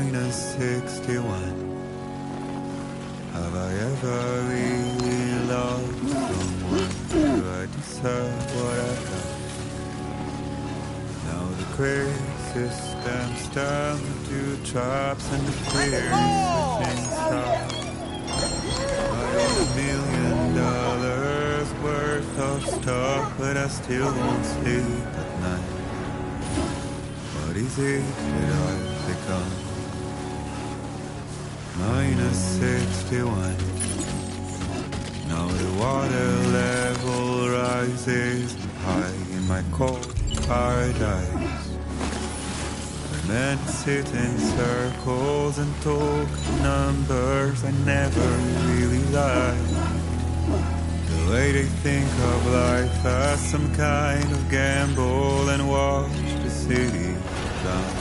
-61. Have I ever really loved someone? Do I deserve what I've done? Now the crazy system's turned to traps and the fear is within sight. I own $1 million worth of stock, but I still won't sleep at night. What is it that I've become? -61. Now the water level rises high in my cold paradise. We're meant to sit in circles and talk numbers I never really liked. The way they think of life as some kind of gamble and watch the city down.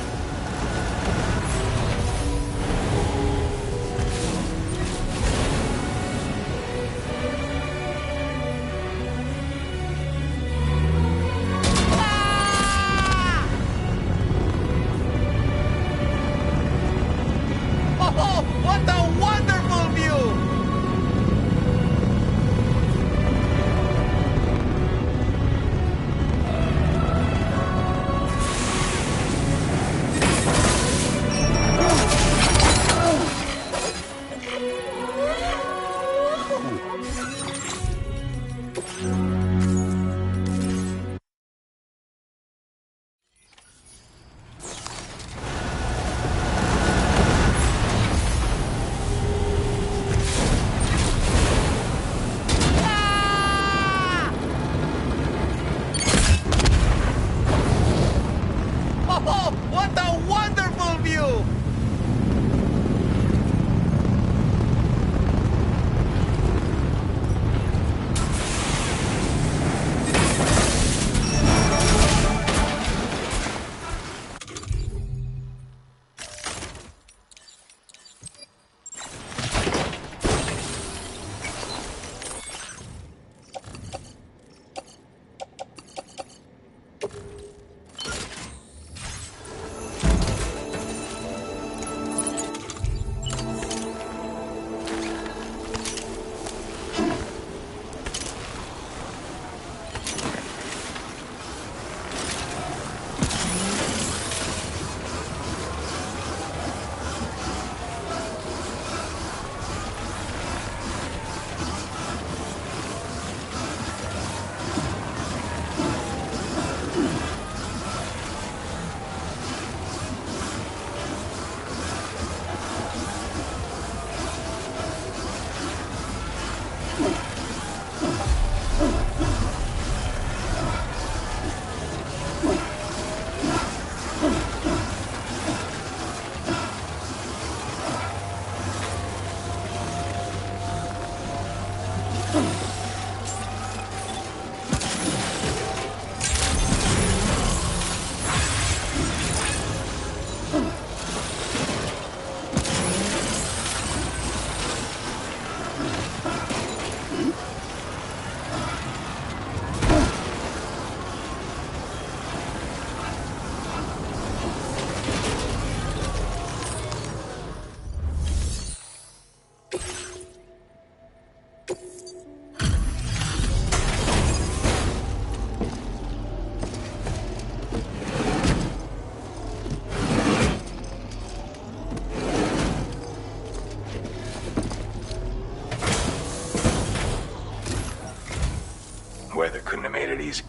Weather couldn't have made it easy.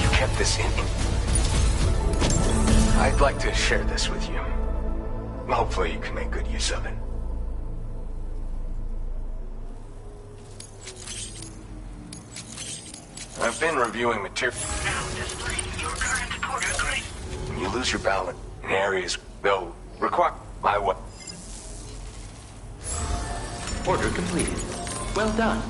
You kept this in. I'd like to share this with you. Hopefully you can make good use of it. I've been reviewing material. Now displaying your current order grade. When you lose your balance in areas, they'll require my what? Order completed. Well done.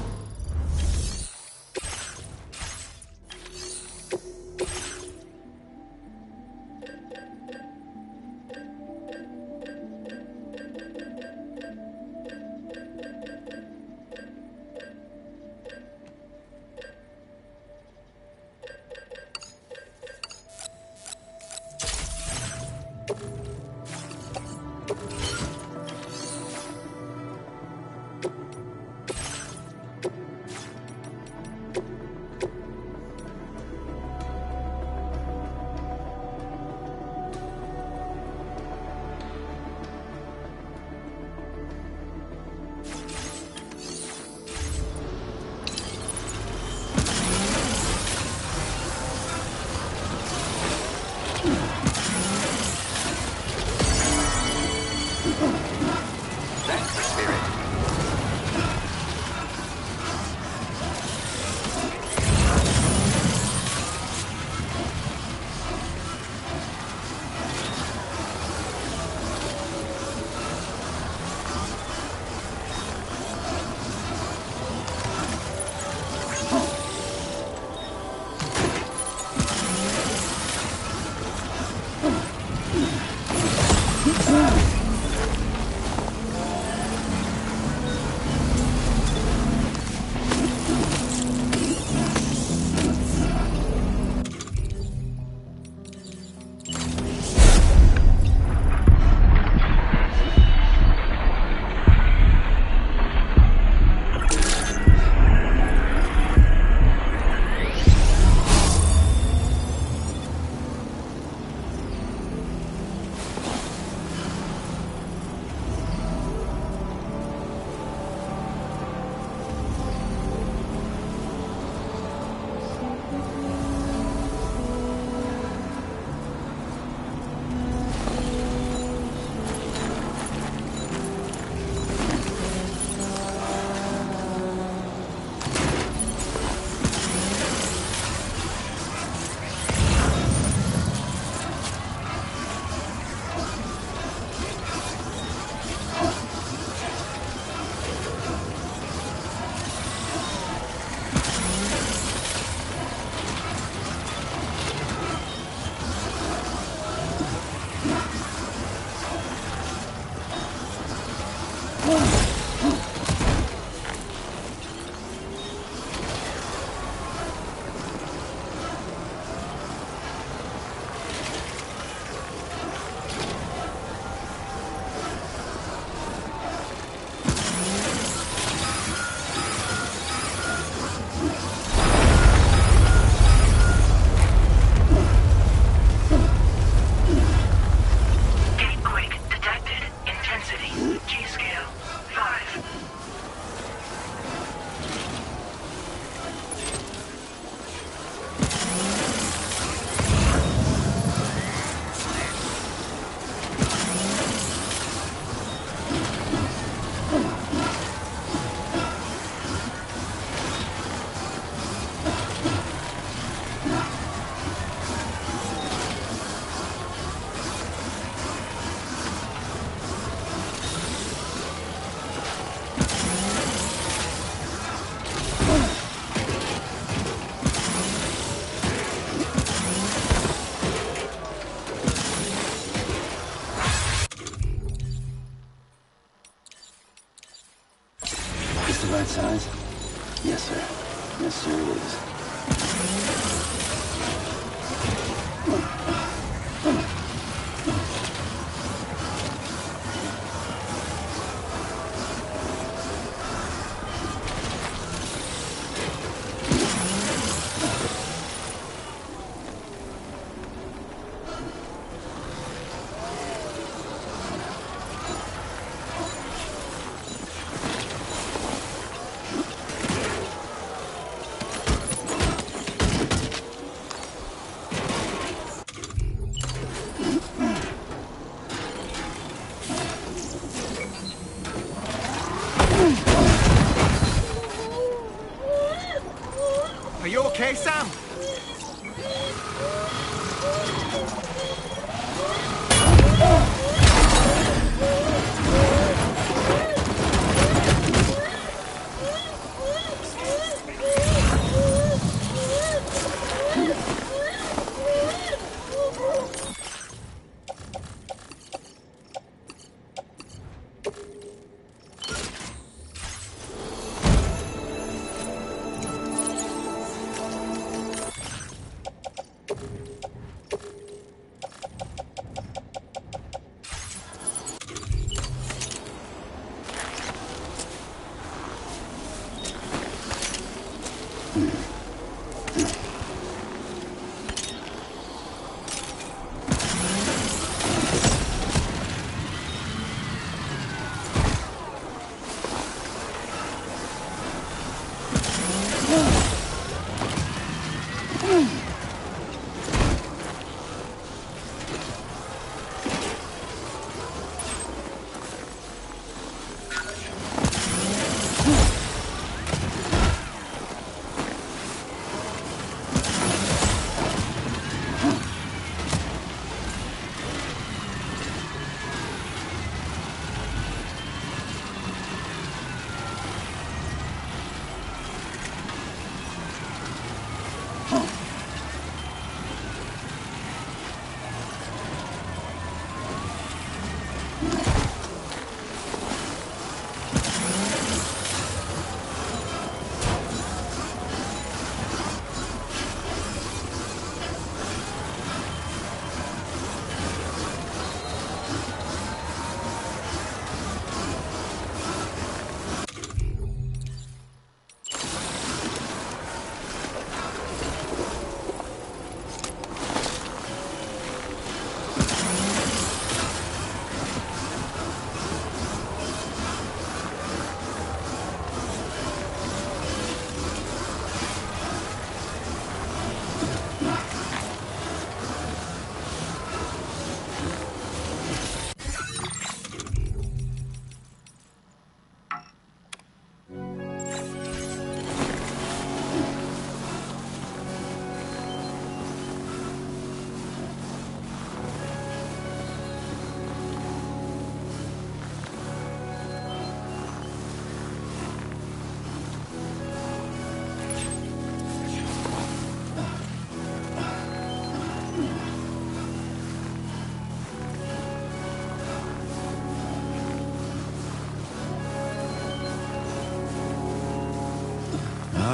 right size? Yes, sir. Yes, sir, it is. Are you okay, Sam?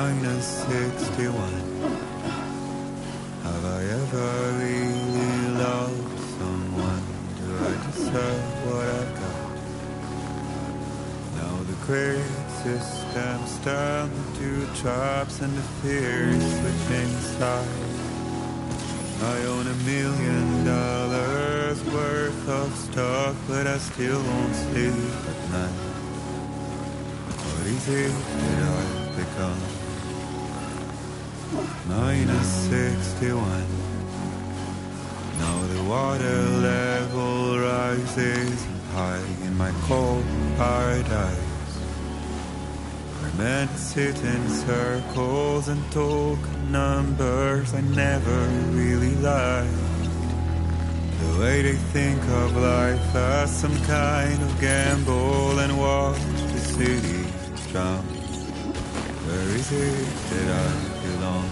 -61. Have I ever really loved someone? Do I deserve what I've got? Now the great systems turn to traps and the fears switching sides. I own $1 million worth of stock, but I still won't sleep at night. What is it that I've become? -61. Now the water level rises high in my cold paradise, where men sit in circles and talk numbers I never really liked. The way they think of life as some kind of gamble and watch the city drown. Where is it that I belong?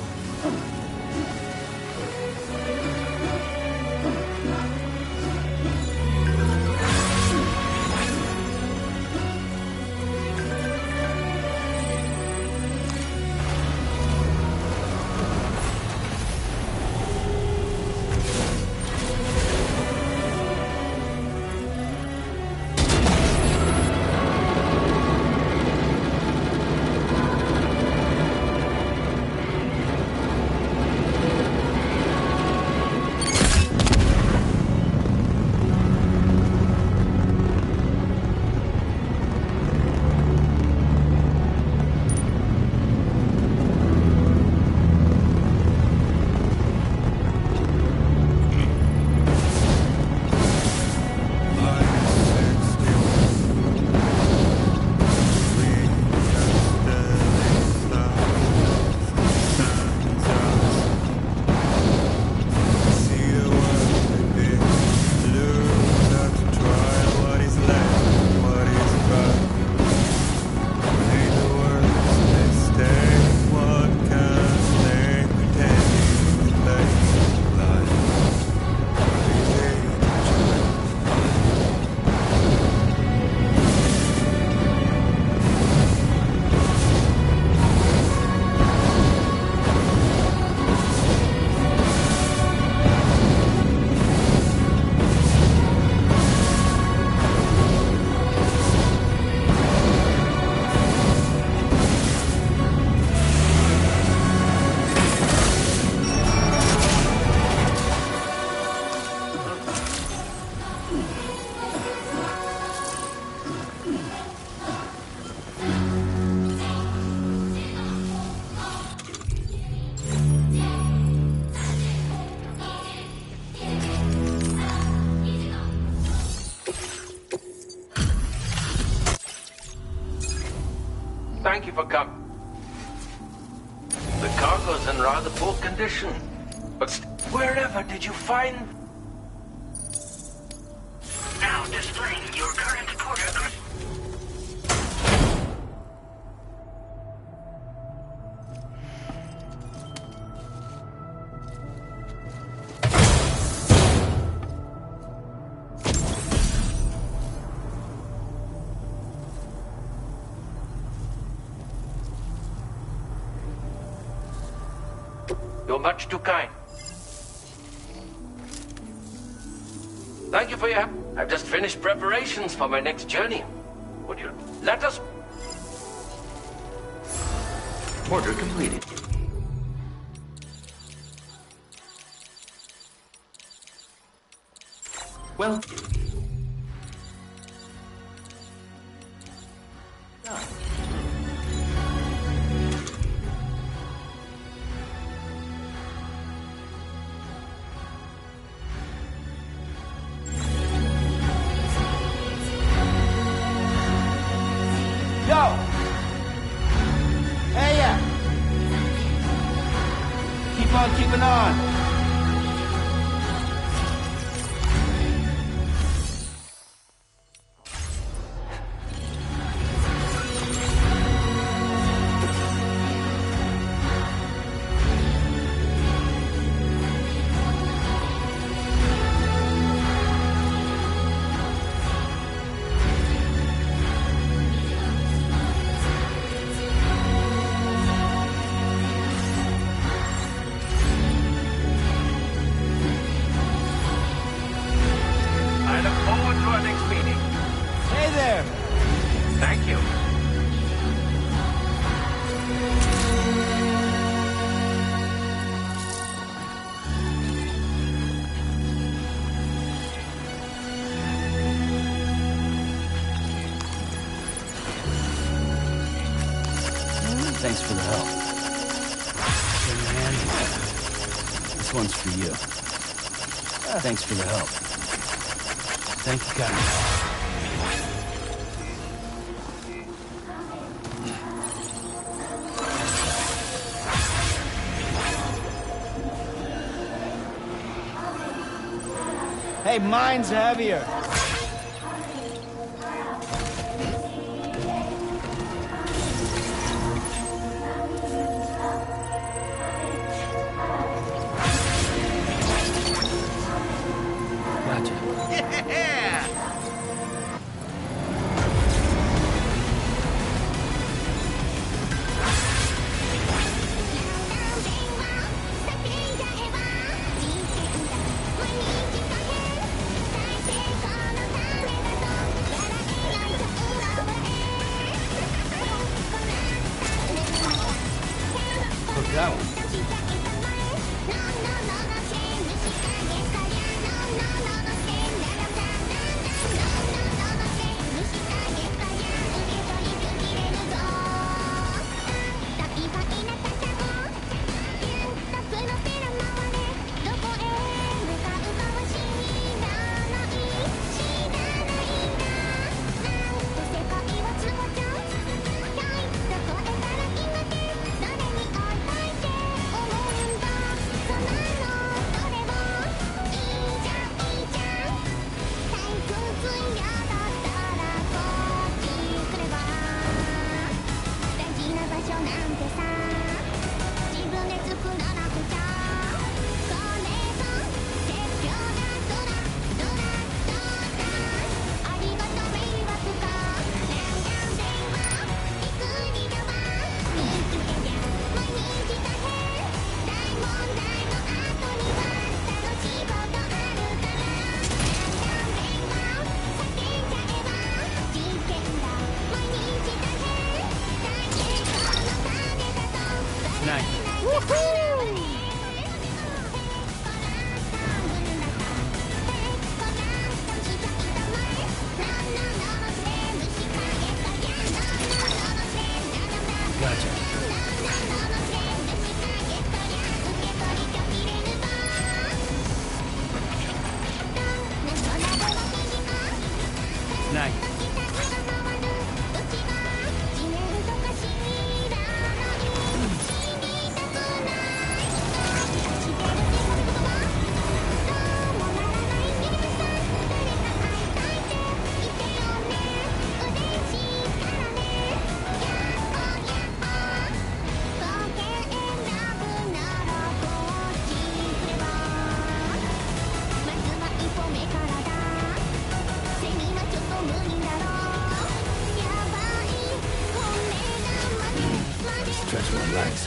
Thank you for coming. The cargo's in rather poor condition. But wherever did you find... Now displaying your current port address. You're much too kind. Thank you for your help. I've just finished preparations for my next journey. Would you let us... Order completed. Well... done. Yo! Hey, yeah! Keep on keeping on! Thanks for the help. Hey, man. This one's for you. Thanks for the help. Thank you, guys. Hey, mine's heavier. Gotcha. Yeah! Look at that one. Stretch my legs.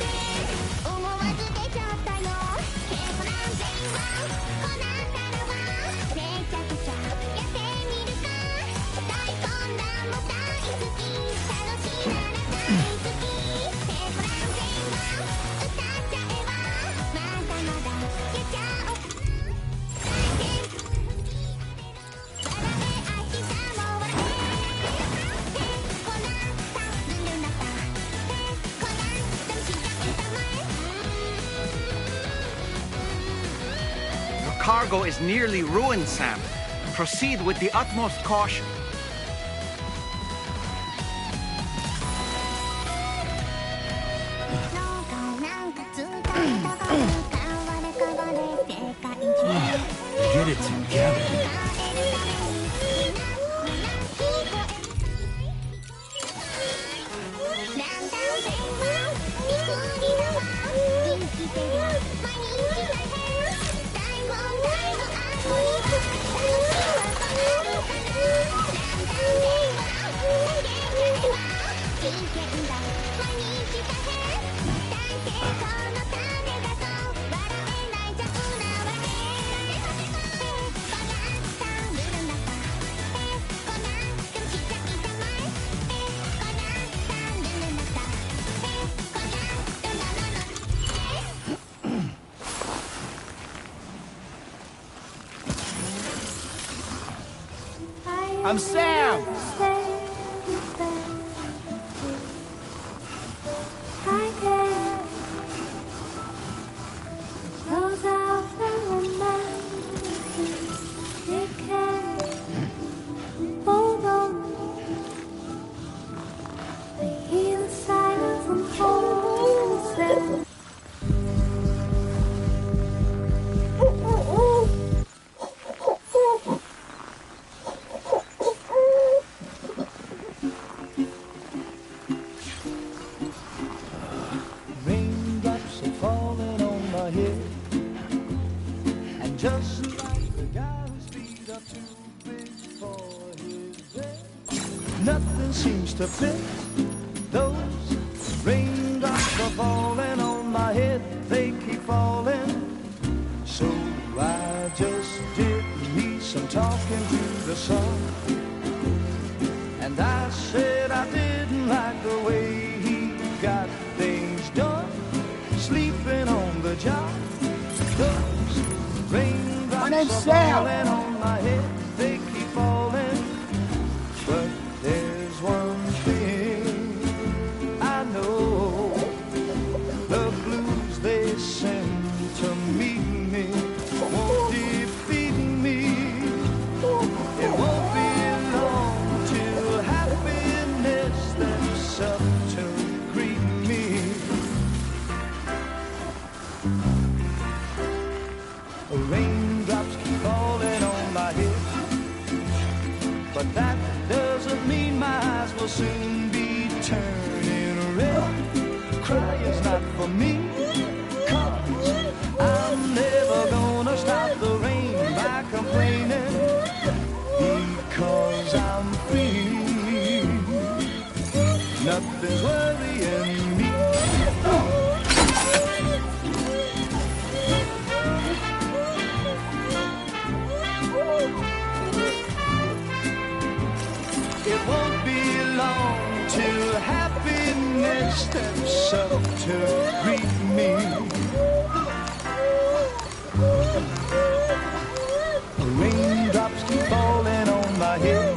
Cargo is nearly ruined, Sam. Proceed with the utmost caution. Get it together. I'm Sam! seems to fit. Those raindrops are falling on my head, they keep falling. So I just did me some talking to the sun. And I said I didn't like the way he got things done, sleeping on the job. Those raindrops are falling on my head, they keep falling. But there's one thing I know, the blues they send to meet me won't defeat me. It won't be long till happiness steps up to greet me. Raindrops keep falling on my head, but that doesn't mean my eyes will soon be turning red. Crying's not for me, 'cause I'm never gonna stop the rain by complaining, because I'm free. Nothing's worrying me. It won't be long till happiness steps up to greet me. Raindrops keep falling on my head,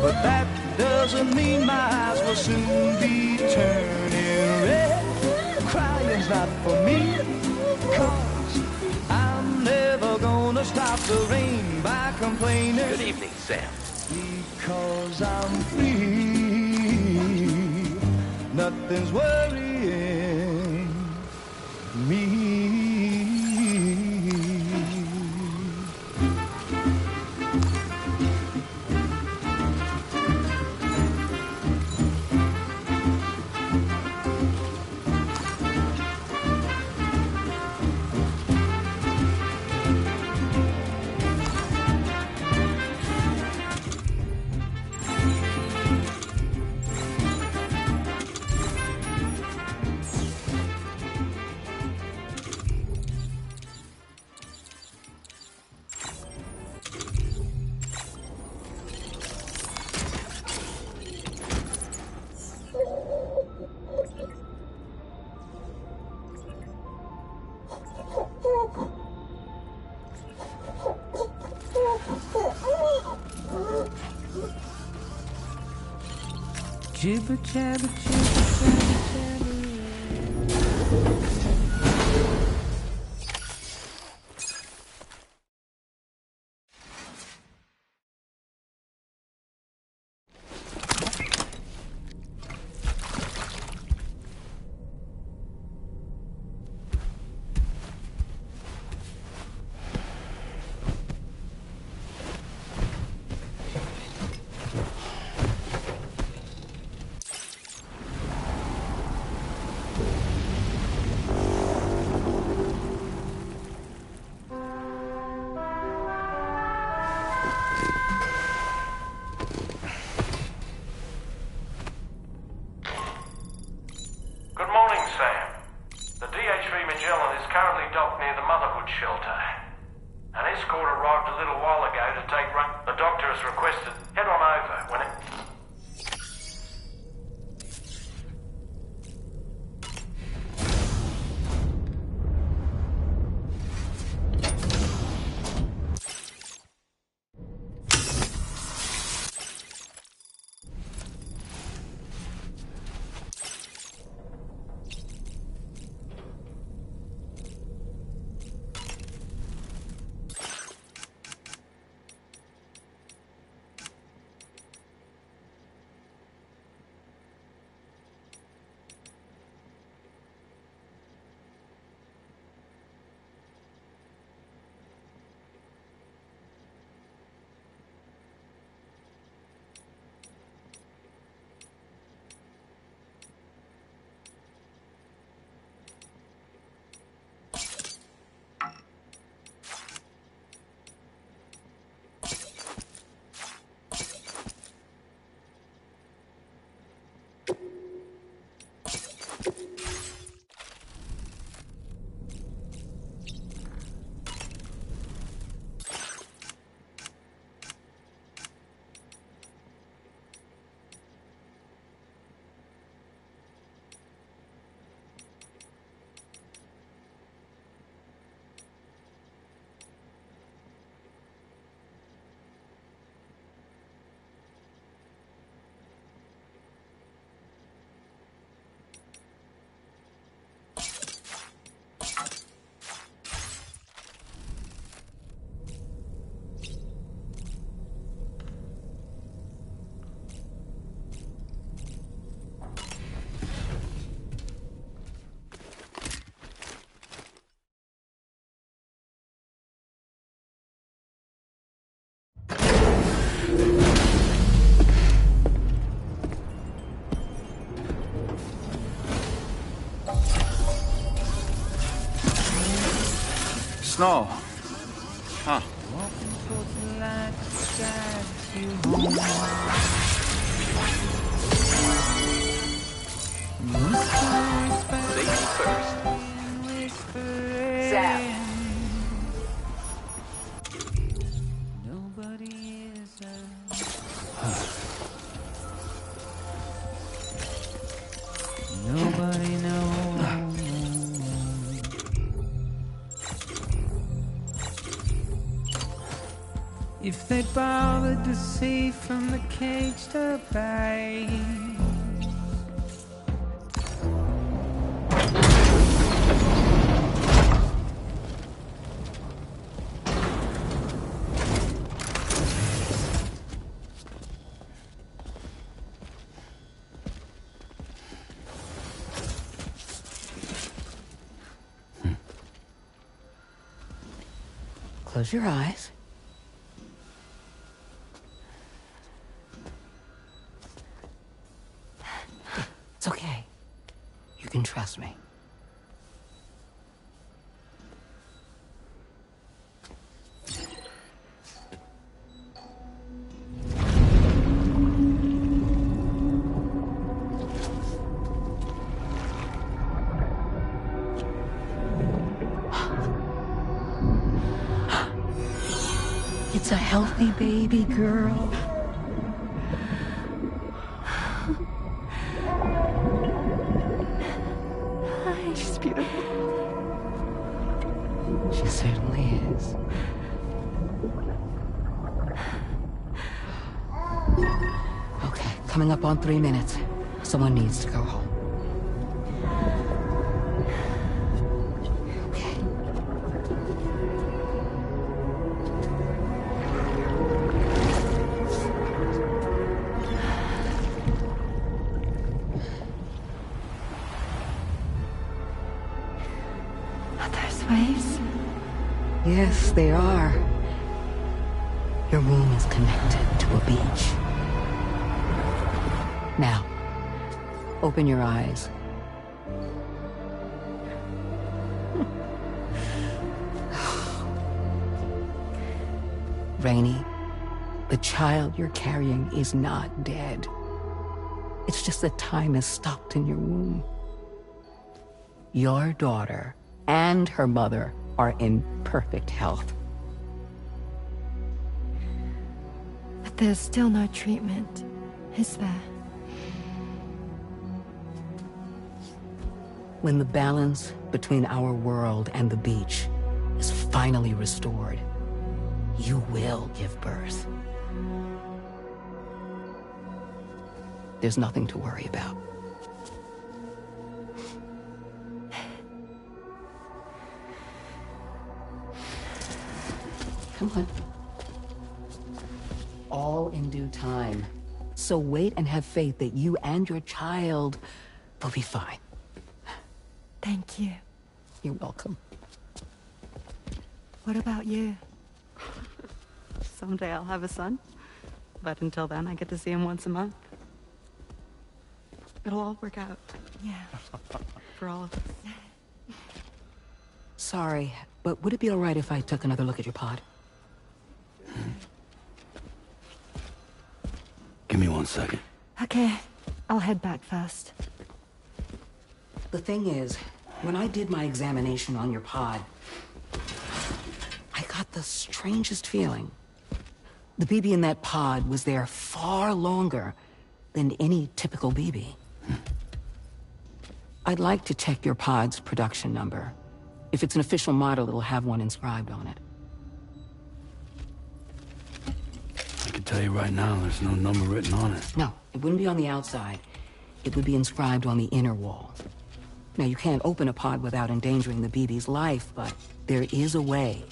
but that doesn't mean my eyes will soon be turning red. Crying's not for me, 'cause I'm never gonna stop the rain by complaining. Good evening, Sam. Because I'm free, nothing's worrying me. Jibber jabber, jibber jabber, jabber. Snow. Huh. Safety first. Sam. Nobody is Nobody knows. If they bothered to see from the caged up eyes. Close your eyes. It's okay. You can trust me. It's a healthy baby girl. She's beautiful. She certainly is. Okay, coming up on 3 minutes. Someone needs to go home. Waves? Yes, they are. Your womb is connected to a beach. Now, open your eyes. Rainey, the child you're carrying is not dead. It's just that time has stopped in your womb. Your daughter and her mother are in perfect health. But there's still no treatment, is there? When the balance between our world and the beach is finally restored, you will give birth. There's nothing to worry about. Come on. All in due time. So wait and have faith that you and your child will be fine. Thank you. You're welcome. What about you? Someday I'll have a son. But until then, I get to see him once a month. It'll all work out. Yeah. For all of us. Sorry, but would it be all right if I took another look at your pod? Give me 1 second. Okay, I'll head back first. The thing is, when I did my examination on your pod, I got the strangest feeling. The BB in that pod was there far longer than any typical BB. I'd like to check your pod's production number. If it's an official model, it'll have one inscribed on it. I can tell you right now, there's no number written on it. No, it wouldn't be on the outside. It would be inscribed on the inner wall. Now, you can't open a pod without endangering the BB's life, but there is a way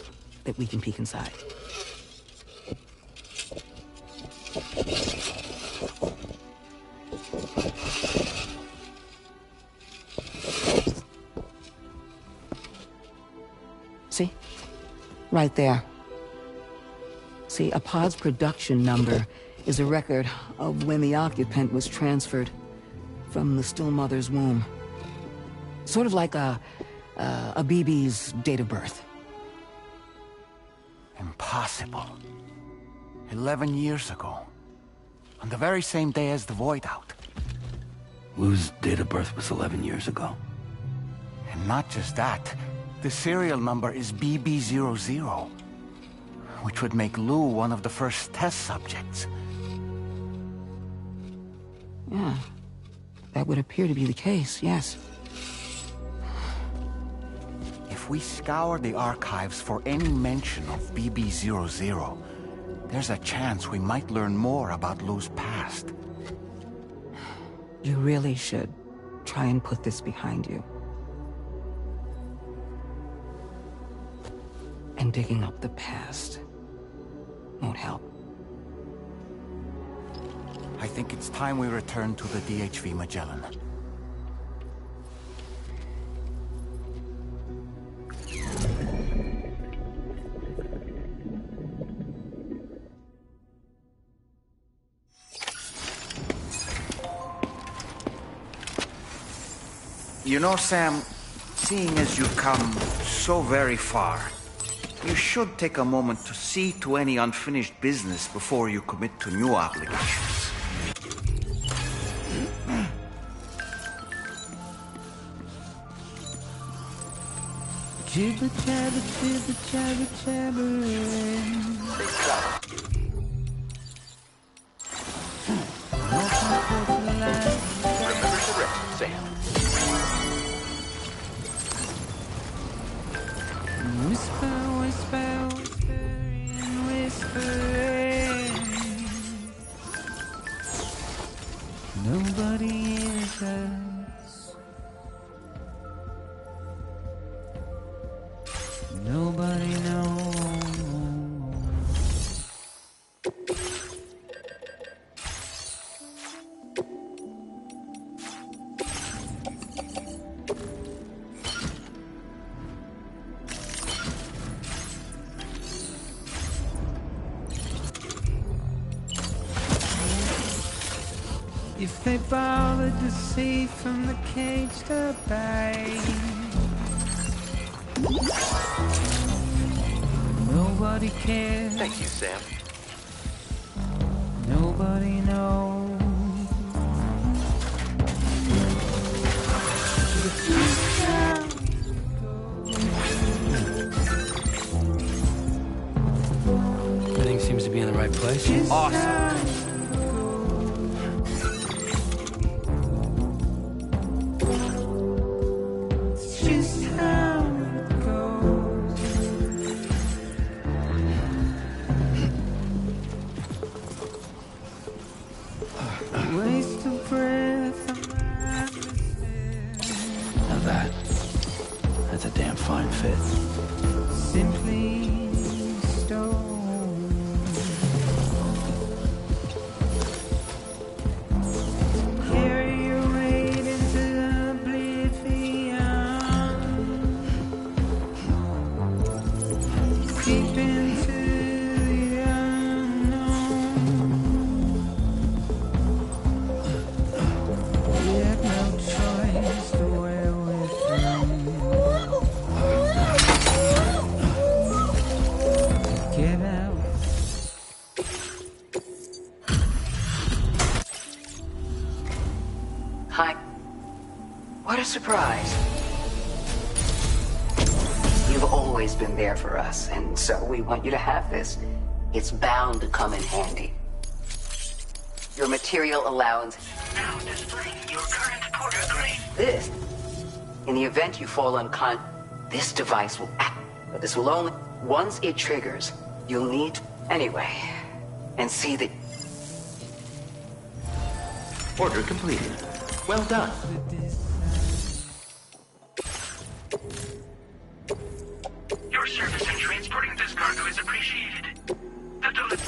that we can peek inside. See? Right there. See, a pod's production number is a record of when the occupant was transferred from the still mother's womb. Sort of like a BB's date of birth. Impossible. 11 years ago. On the very same day as the Void Out. Lou's date of birth was 11 years ago. And not just that, the serial number is BB00, which would make Lou one of the first test subjects. Yeah, that would appear to be the case, yes. If we scour the archives for any mention of BB00, there's a chance we might learn more about Lou's past. You really should try and put this behind you. And digging up the past won't help. I think it's time we return to the DHV Magellan. You know, Sam, seeing as you've come so very far, you should take a moment to see to any unfinished business before you commit to new obligations. Jibber jabber, jibber jabber, jabbering. Remember to rest, Sam. Whisper, whisper, whispering, whispering. Nobody hears us. Nobody knows. If they bothered to see from the cage to bay, nobody cares. Thank you, Sam. Nobody knows. Everything seems to be in the right place. Awesome. Just how it goes. Waste of breath, Now that's a damn fine fit. simply stone. Carry your weight into oblivion. Deep into the unknown. You have no choice to wear with them. Get out. Hi. What a surprise. You've always been there for us, and so we want you to have this. It's bound to come in handy. Your material allowance. Now displaying your current porter grade. This, in the event you fall unconscious, this device will act. But this will only, once it triggers, you'll need, anyway, and see that. Order completed. Well done. Your service in transporting this cargo is appreciated. The delivery.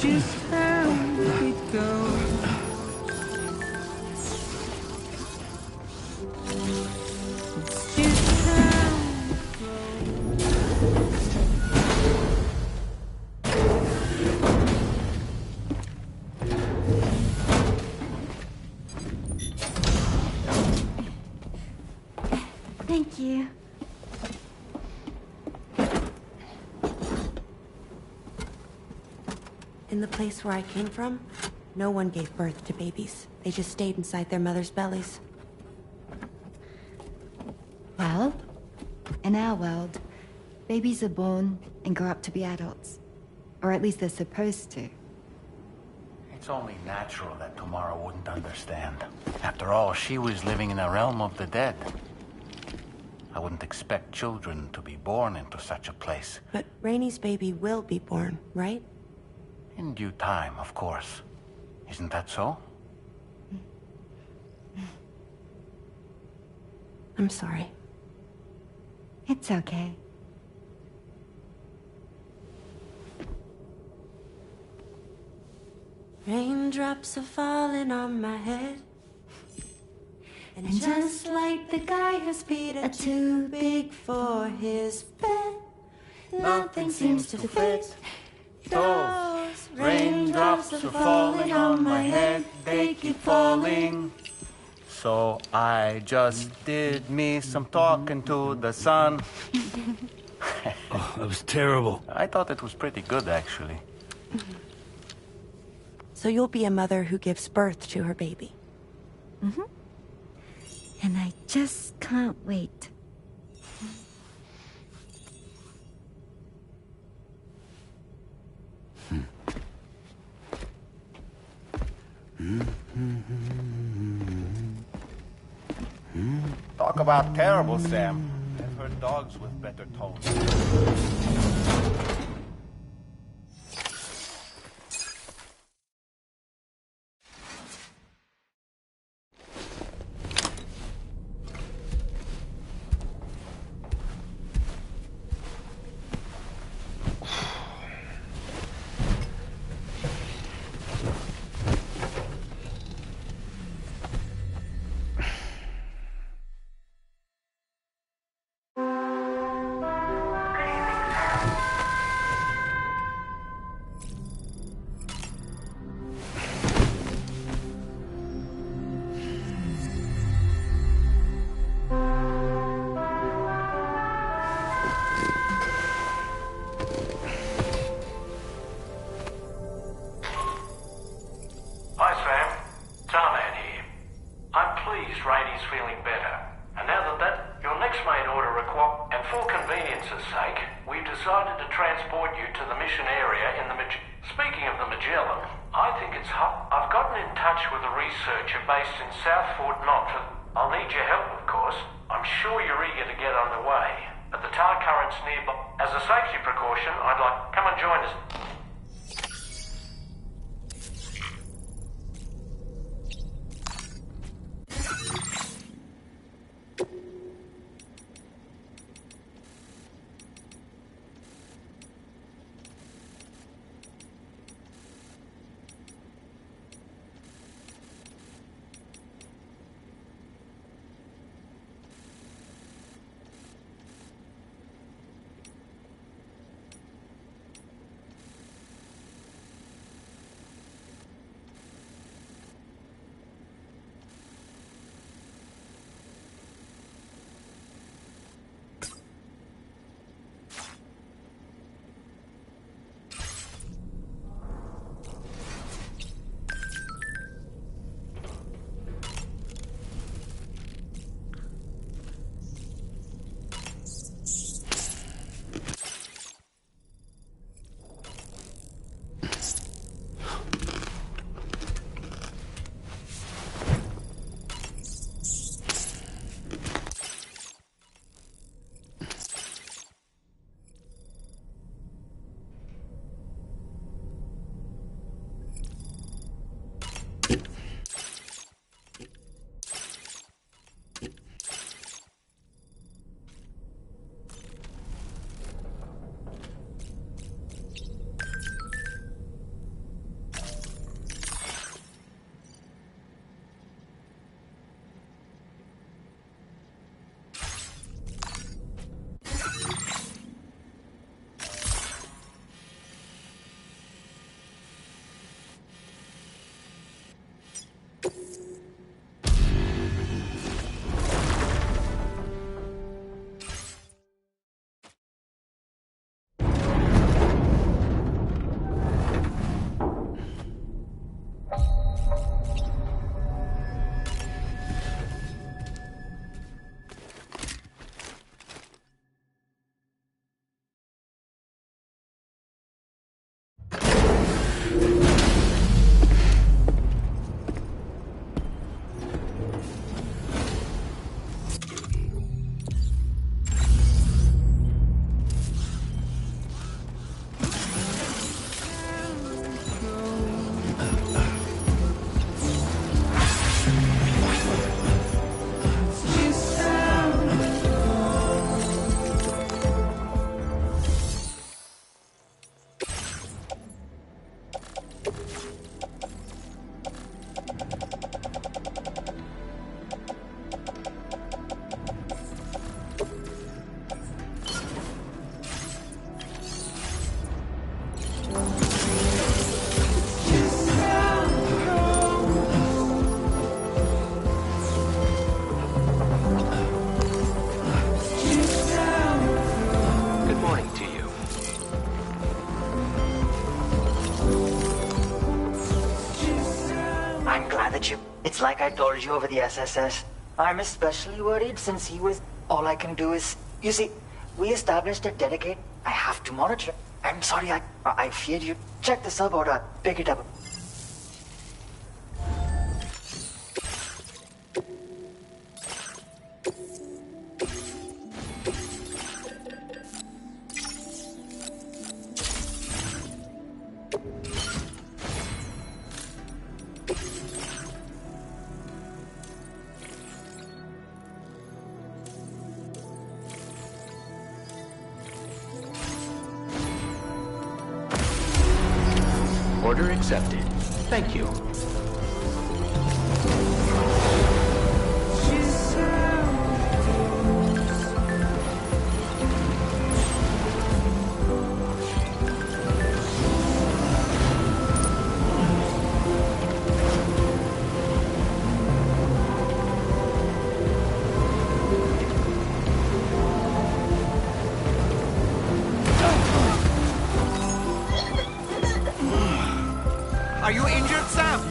just how it goes. It's just how it goes. Thank you. In the place where I came from, no one gave birth to babies. They just stayed inside their mothers' bellies. Well, in our world, babies are born and grow up to be adults. Or at least they're supposed to. It's only natural that Tamara wouldn't understand. After all, she was living in a realm of the dead. I wouldn't expect children to be born into such a place. But Rainey's baby will be born, right? In due time, of course. Isn't that so? I'm sorry. It's okay. Raindrops are falling on my head. And just like the guy whose feet are too big for his bed, nothing seems to fit. Those raindrops are falling on my head, they keep falling. So I just did me some talking to the sun. Oh, that was terrible. I thought it was pretty good, actually. So you'll be a mother who gives birth to her baby. Mm-hmm. And I just can't wait. Talk about terrible, Sam. I've heard dogs with better tones. Hi, Sam. Tarman here. I'm pleased Rainey's feeling better. And now that your next main order requires, and for convenience's sake, we've decided to transport you to the mission area in the Speaking of the Magellan, I think it's hot. I've gotten in touch with a researcher based in South Fort Knott. I'll need your help, of course. I'm sure you're eager to get underway. But the tar current's nearby. As a safety precaution, I'd like come and join us. like I told you over the SSS. I'm especially worried since he was... All I can do is... You see, we established a dedicate. I have to monitor. I'm sorry, I feared you. Check the sub order. Pick it up. Order accepted. Thank you. Are you injured, Sam?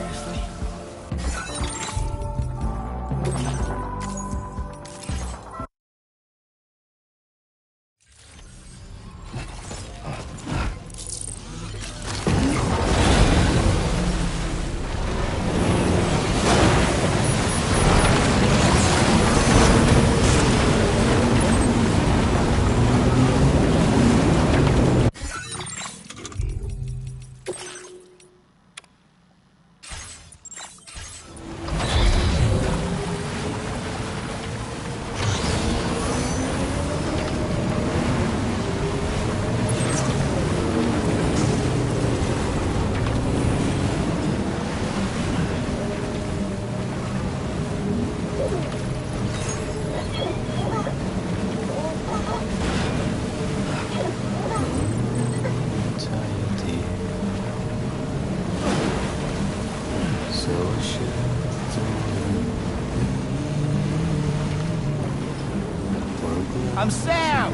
I'm Sam!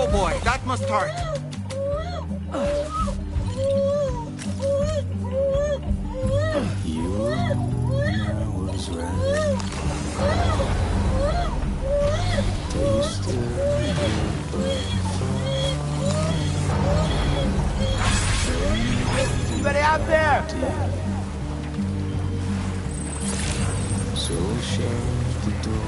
Oh boy, that must hurt. Anybody out there? So shut the door.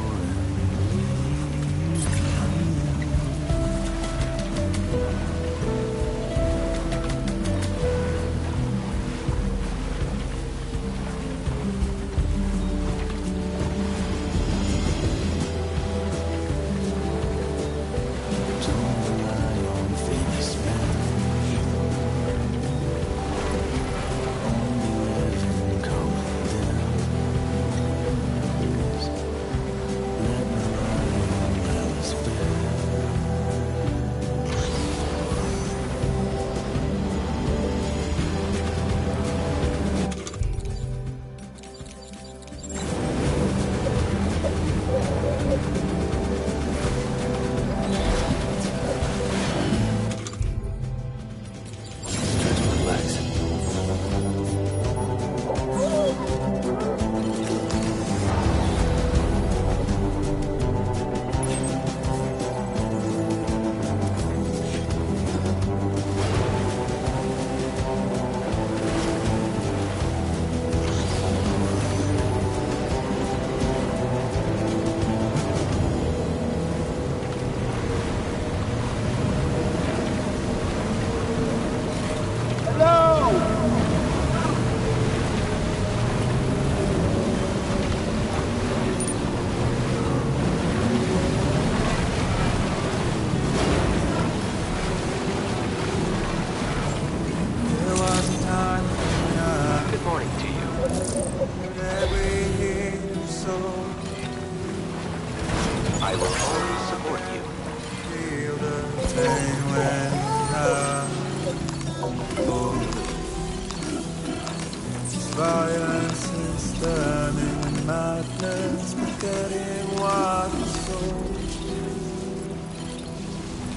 violence is turning madness, forgetting what is sold.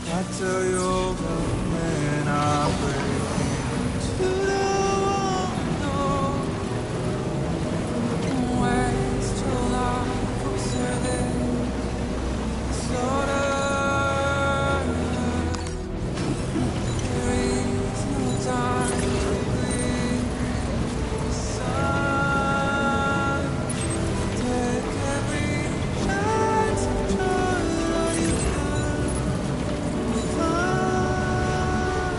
I tell you over when I'm breaking to the wall, no. Ways to life observing disorder. There is no time to bleed. Sun, take every chance of joy you can find.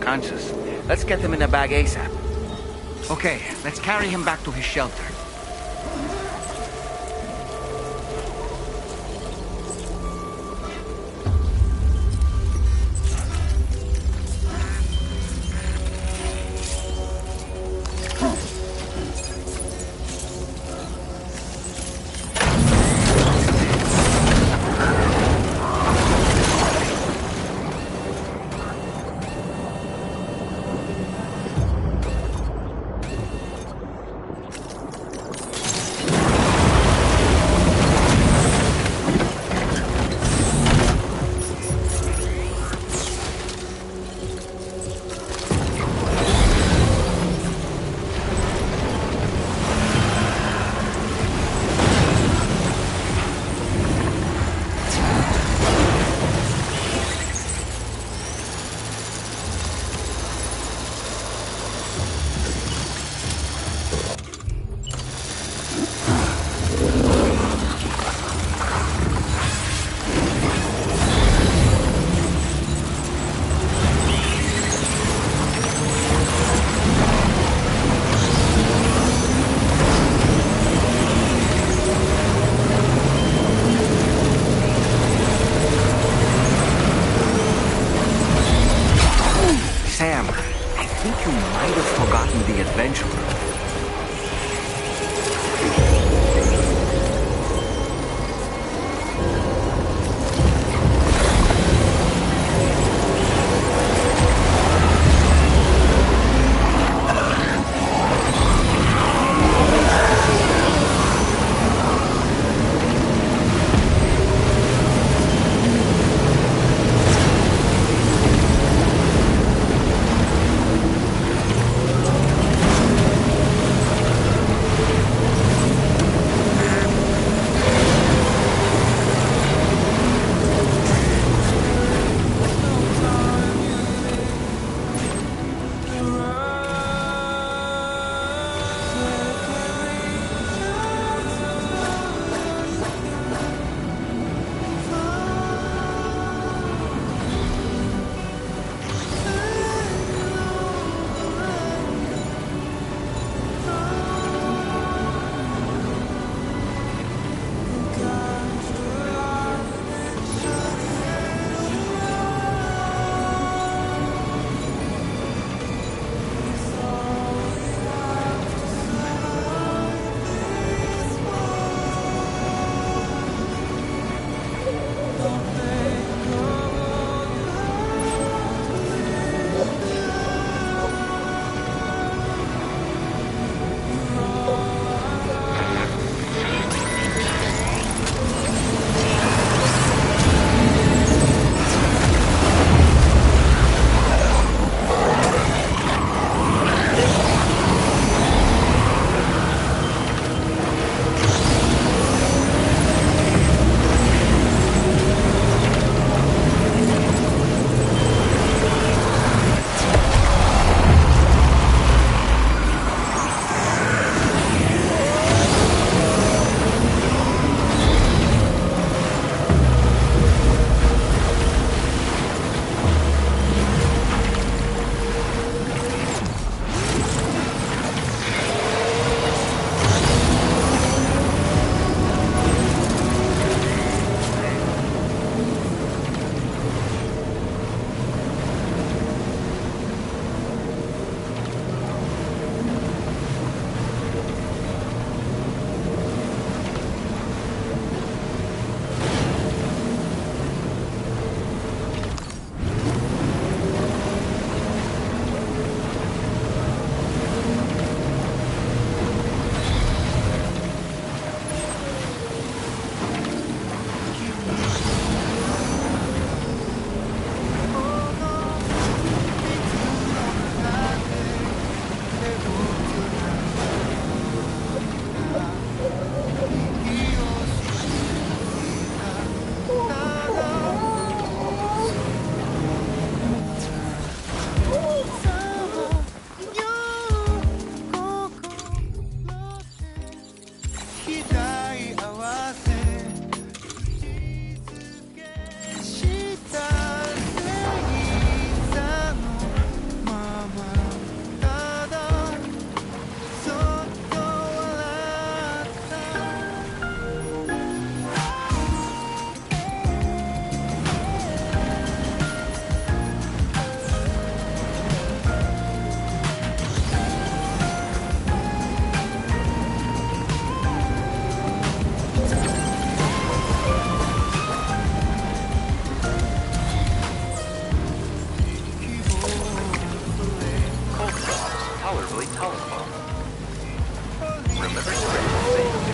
unconscious. Let's get him in a bag ASAP. Okay, let's carry him back to his shelter. Sam, I think you might have forgotten the adventurer. Remember to stay safe.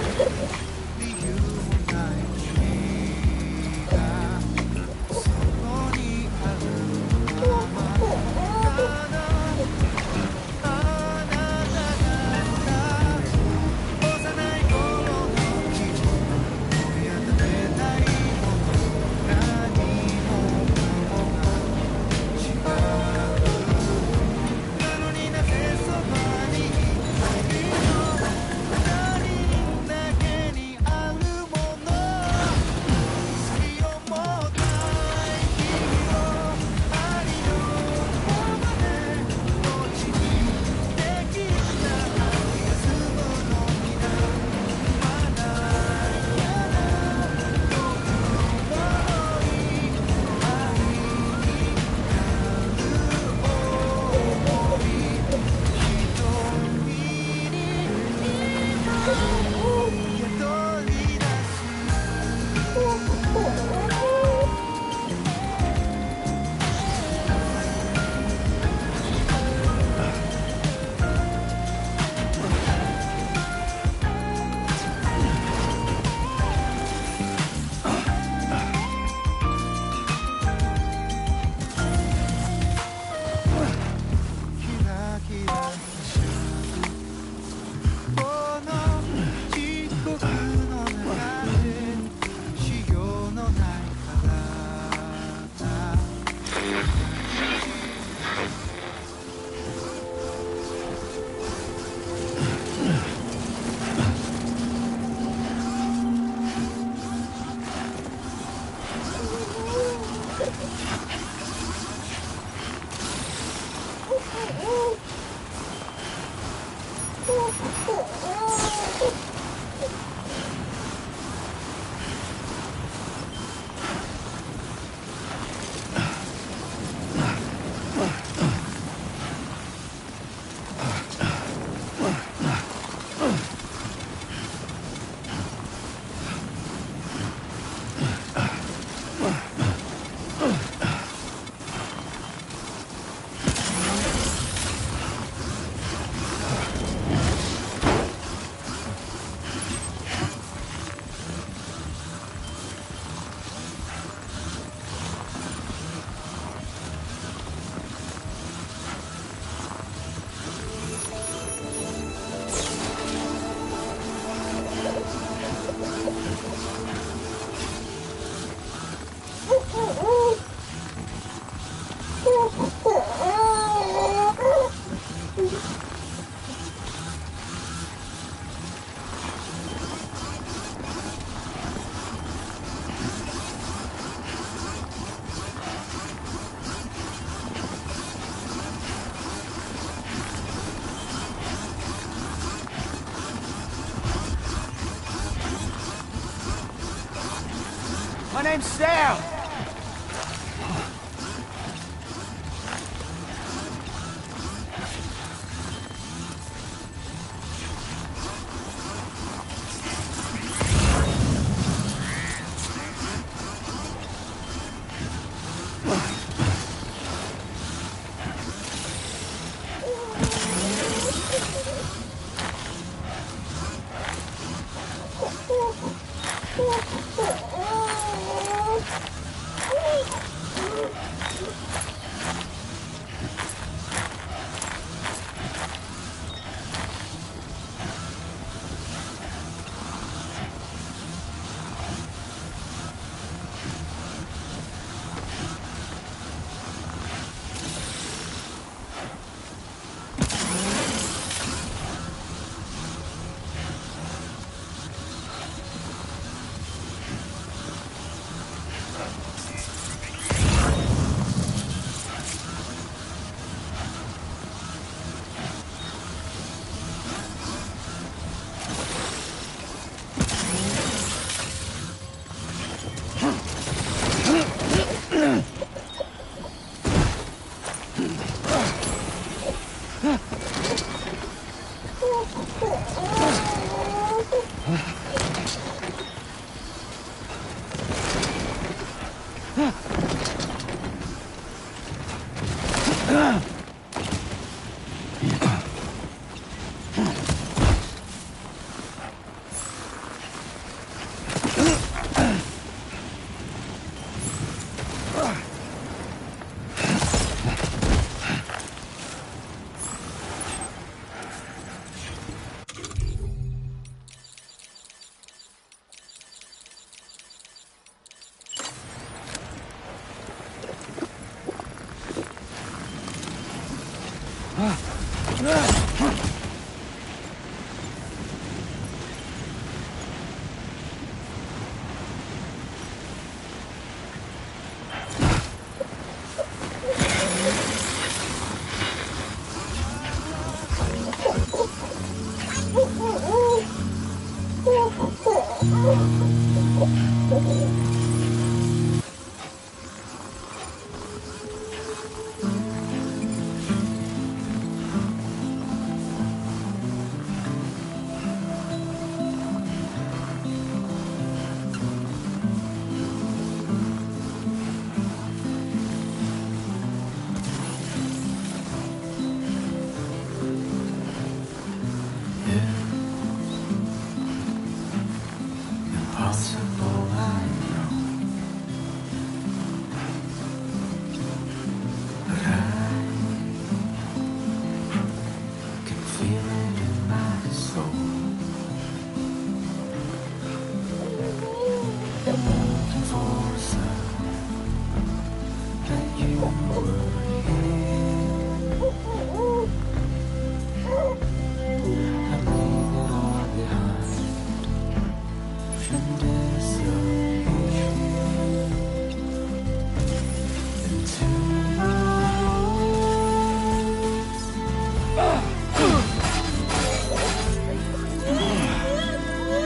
My name's Sam.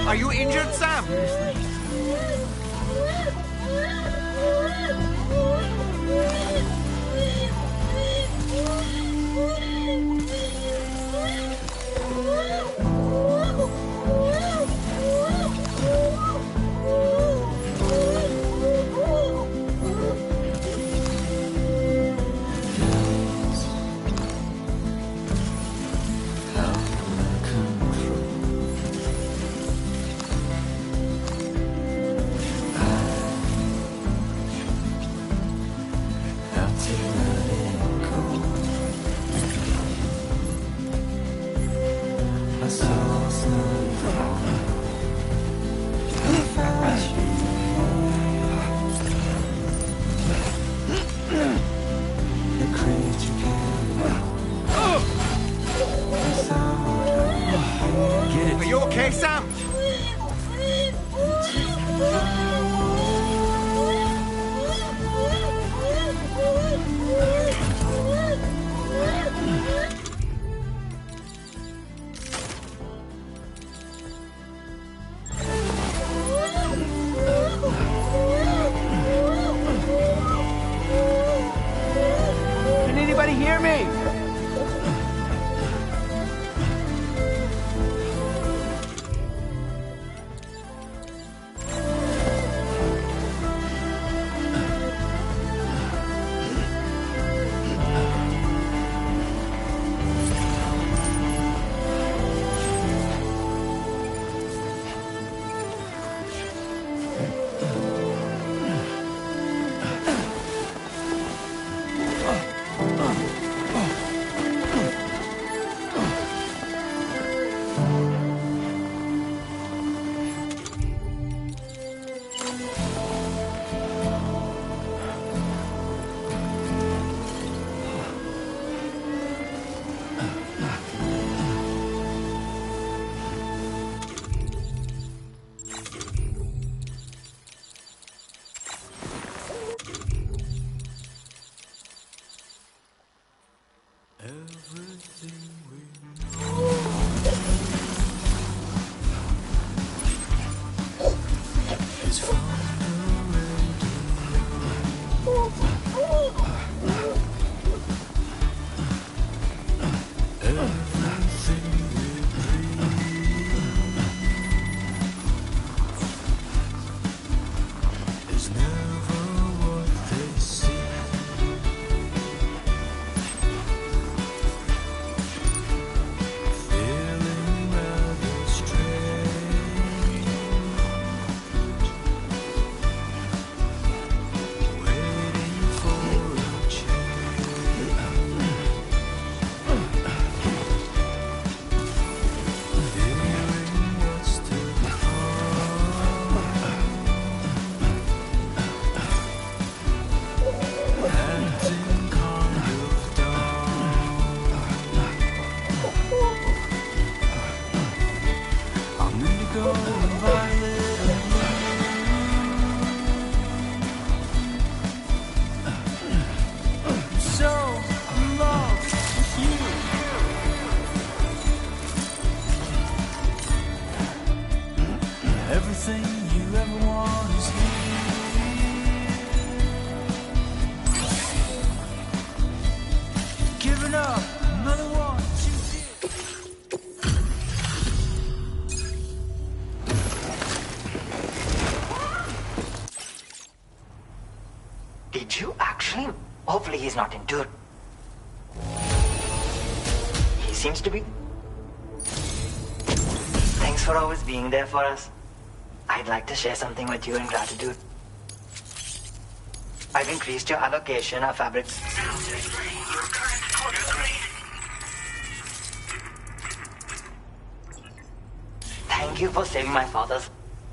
Are you injured, Sam? Are you okay, Sam? Can anybody hear me? thing you ever want is here. Giving up, another one too big. Did you actually? Hopefully he's not into it. He seems to be. Thanks for always being there for us. I'd like to share something with you in gratitude. I've increased your allocation of fabrics. Thank you for saving my father's.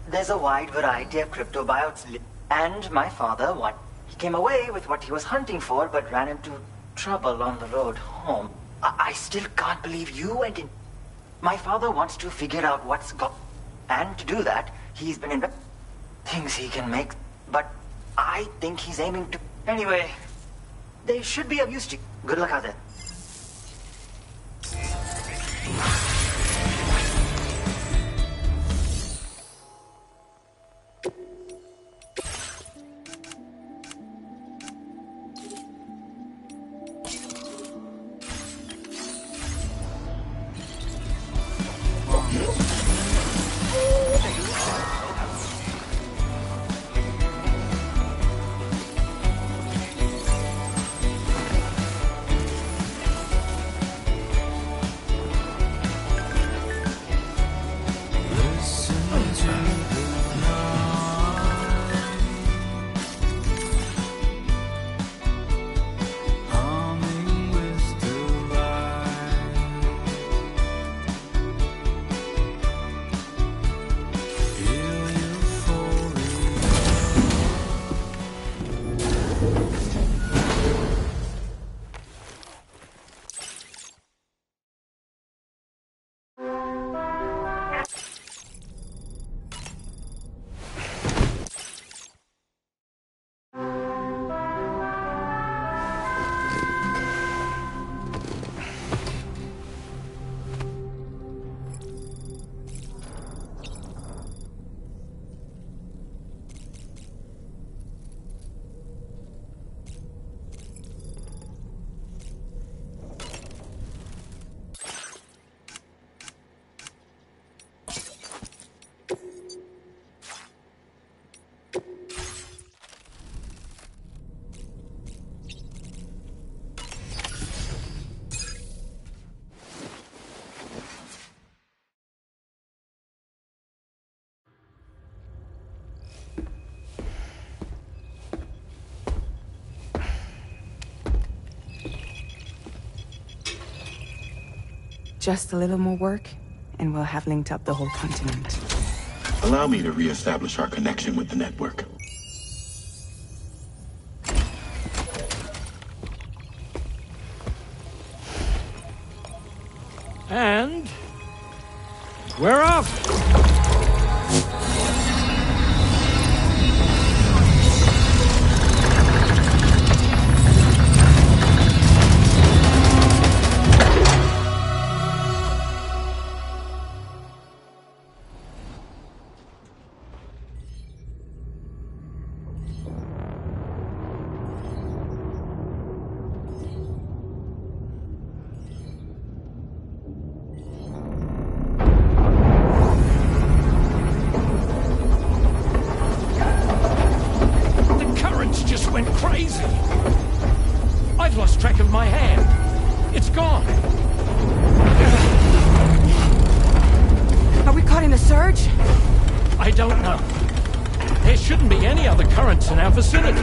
There's a wide variety of cryptobiotes, and my father won. He came away with what he was hunting for, but ran into trouble on the road home. I still can't believe you went in. My father wants to figure out what's got, and to do that, he's been in things he can make, but I think he's aiming to. Anyway, they should be of use to you. Good luck out there. Just a little more work, and we'll have linked up the whole continent. Allow me to reestablish our connection with the network. And we're off! Went crazy. I've lost track of my hand. It's gone. Are we caught in a surge? I don't know. There shouldn't be any other currents in our vicinity.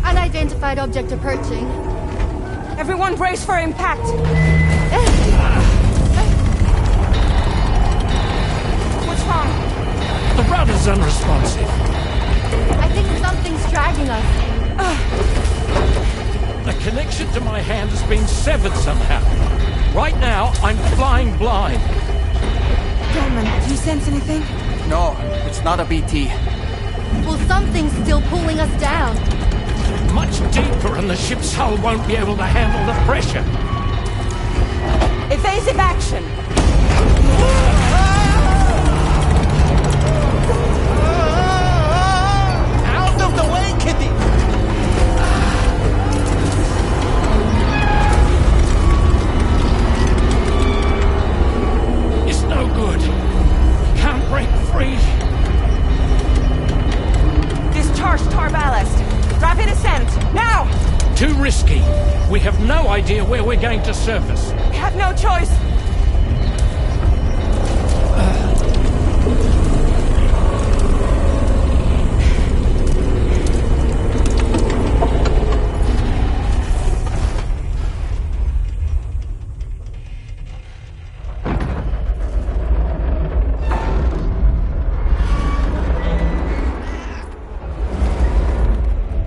Unidentified object approaching. Everyone brace for impact. What's wrong? The rudder's unresponsive. I think something's dragging us. The connection to my hand has been severed somehow. Right now, I'm flying blind. Gilman, do you sense anything? No, it's not a BT. Well, something's still pulling us down. Much deeper, and the ship's hull won't be able to handle the pressure. Evasive action! We have no idea where we're going to surface. We have no choice.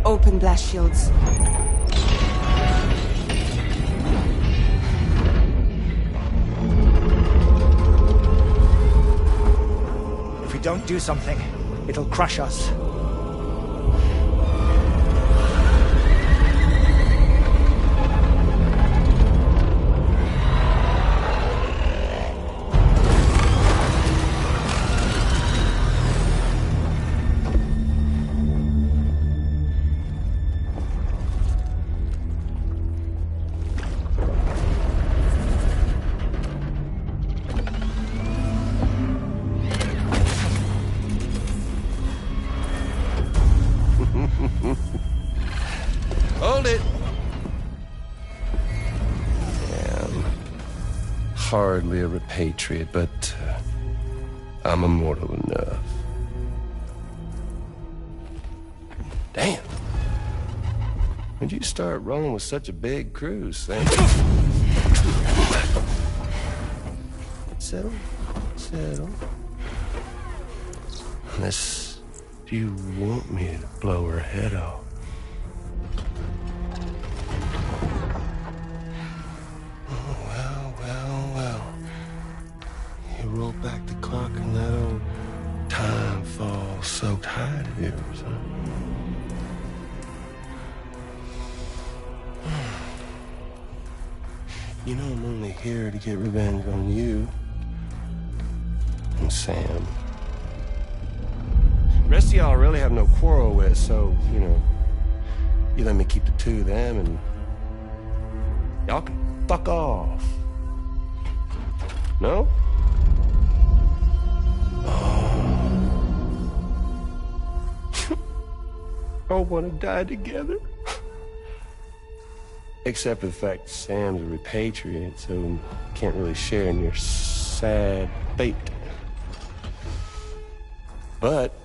Open blast shields. If we don't do something, it'll crush us. Hold it! Damn. Hardly a repatriate, but I'm immortal enough. Damn. When'd you start rolling with such a big crew, Sam? Settle. Settle. Unless you want me to blow her head off. Roll back the clock and that old time fall soaked hide of yours, huh? You know I'm only here to get revenge on you and Sam. The rest of y'all really have no quarrel with, so, you know, you let me keep the two of them and y'all can fuck off. No? All want to die together. Except for the fact Sam's a repatriate, so can't really share in your sad fate. But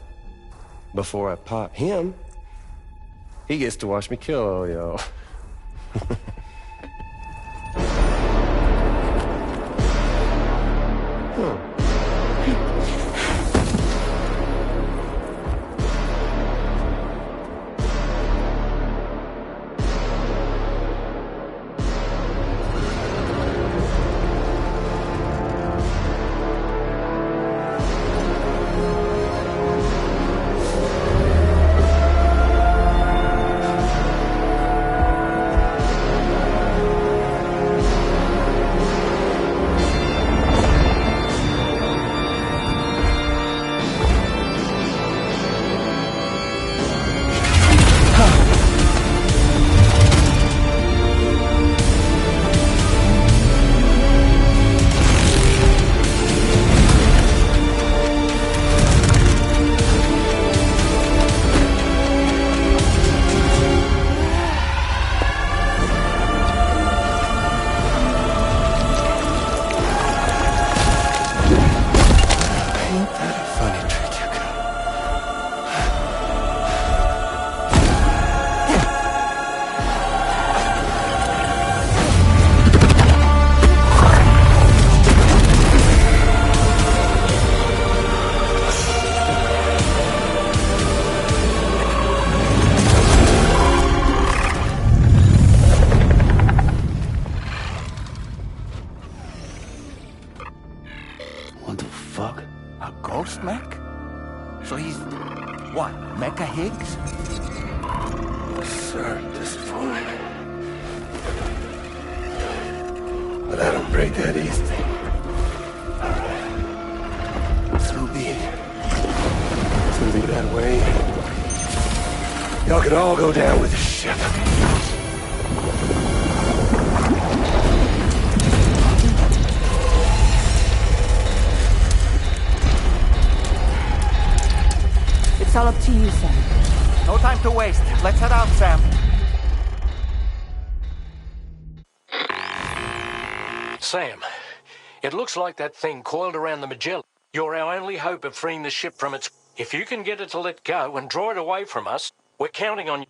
before I pop him, he gets to watch me kill all y'all. Ghost mech? So he's, what, Mecha Higgs? Sir, at this point. But I don't break that easily. So be it. It's gonna be that way. Y'all could all go down with the ship. It's all up to you, Sam. No time to waste. Let's head out, Sam. Sam, it looks like that thing coiled around the Magellan. You're our only hope of freeing the ship from its... If you can get it to let go and draw it away from us, we're counting on you.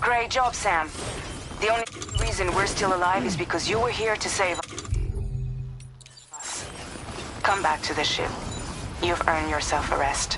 Great job, Sam. The only reason we're still alive is because you were here to save us. Come back to the ship. You've earned yourself a rest.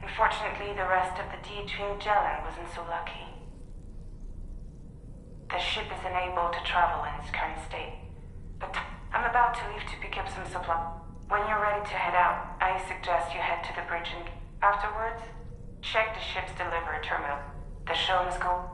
Unfortunately, the rest of the Team Jelen wasn't so lucky. The ship is unable to travel in its current state, but I'm about to leave to pick up some supply. When you're ready to head out, I suggest you head to the bridge and afterwards, check the ship's delivery terminal. The show must go.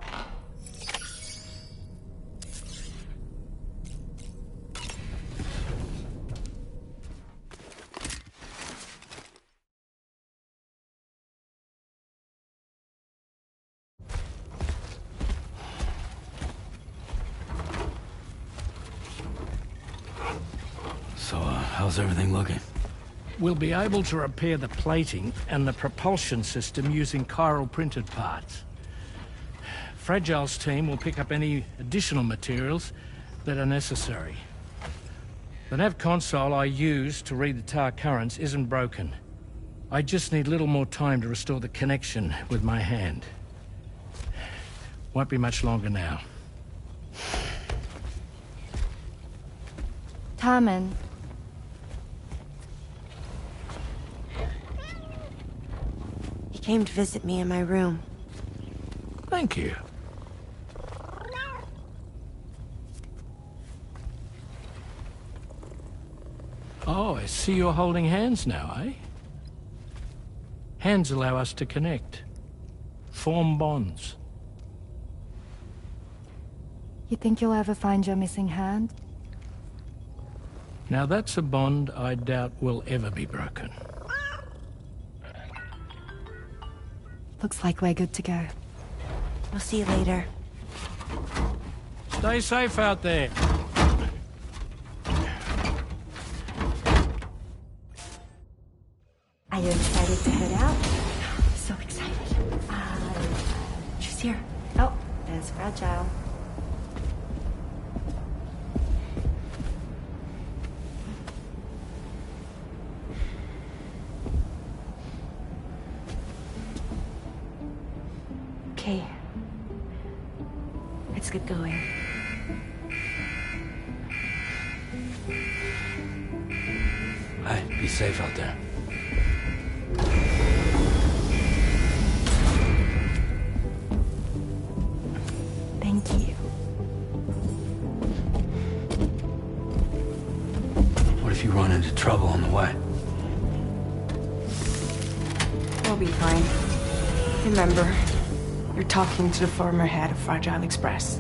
So, how's everything looking? We'll be able to repair the plating and the propulsion system using chiral printed parts. Fragile's team will pick up any additional materials that are necessary. The nav console I use to read the tar currents isn't broken. I just need a little more time to restore the connection with my hand. Won't be much longer now. Tarman. He came to visit me in my room. Thank you. Oh, I see you're holding hands now, eh? Hands allow us to connect. Form bonds. You think you'll ever find your missing hand? Now that's a bond I doubt will ever be broken. Looks like we're good to go. We'll see you later. Stay safe out there. Are you excited to head out? So excited. She's here. Oh, there's Fragile. Okay. Let's get going. Hey, be safe out there. Thank you. What if you run into trouble on the way? We'll be fine. Remember, you're talking to the former head of Fragile Express.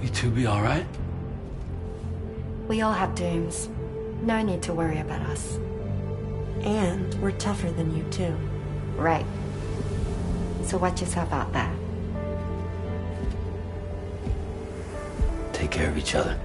You two be all right? We all have dooms. No need to worry about us. And we're tougher than you, too. Right. So watch yourself out there. Take care of each other.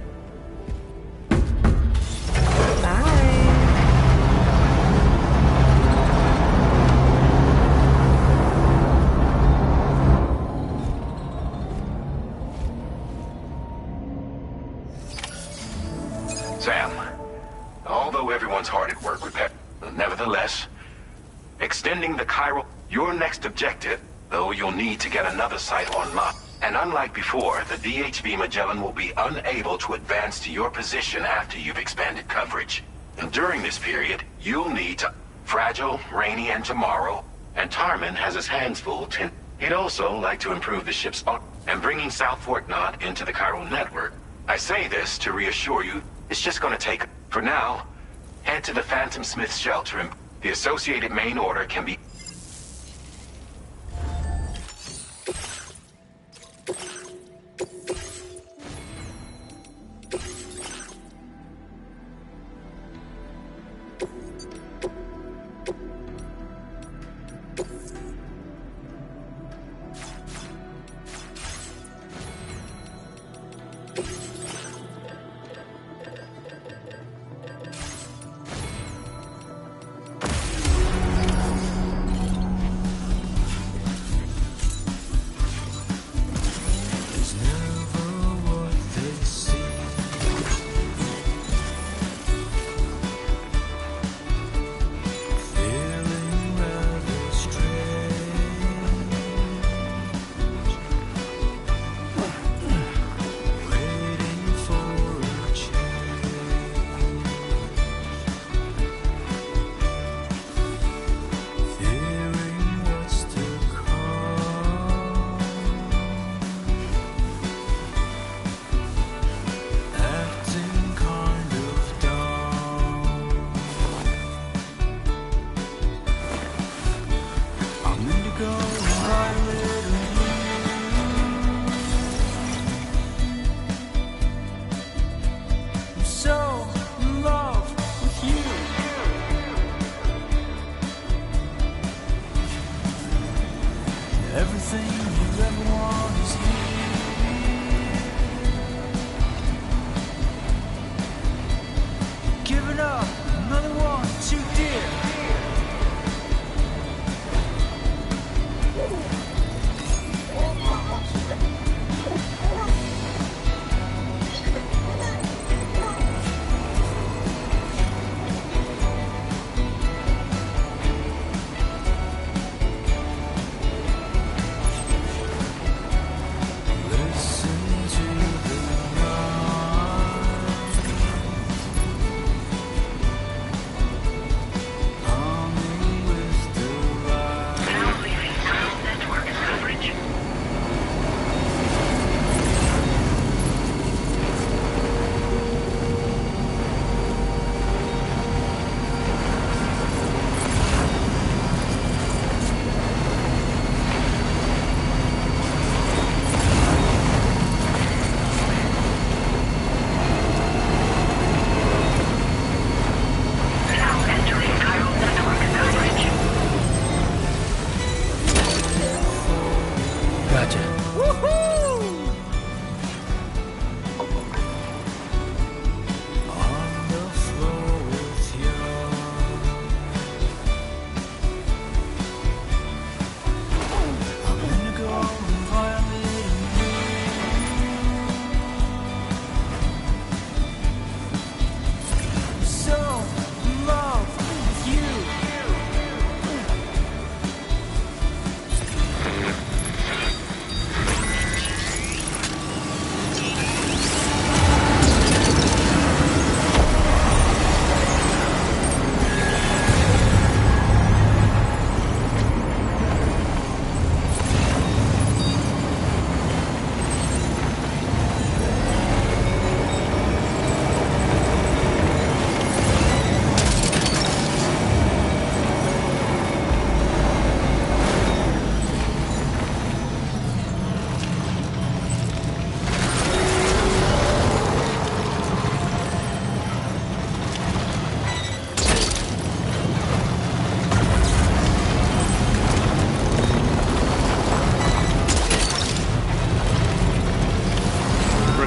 Sam, although everyone's hard at work with nevertheless, extending the chiral, your next objective, though you'll need to get another site on lock. And unlike before, the DHV Magellan will be unable to advance to your position after you've expanded coverage. And during this period, you'll need to... Fragile, Rainy, and Tomorrow, and Tarman has his hands full. He'd also like to improve the ship's... and bringing South Fort Knot into the chiral network. I say this to reassure you, it's just gonna take... For now, head to the Phantom Smith shelter and the associated main order can be...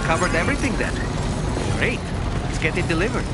Covered everything then. Great. Let's get it delivered.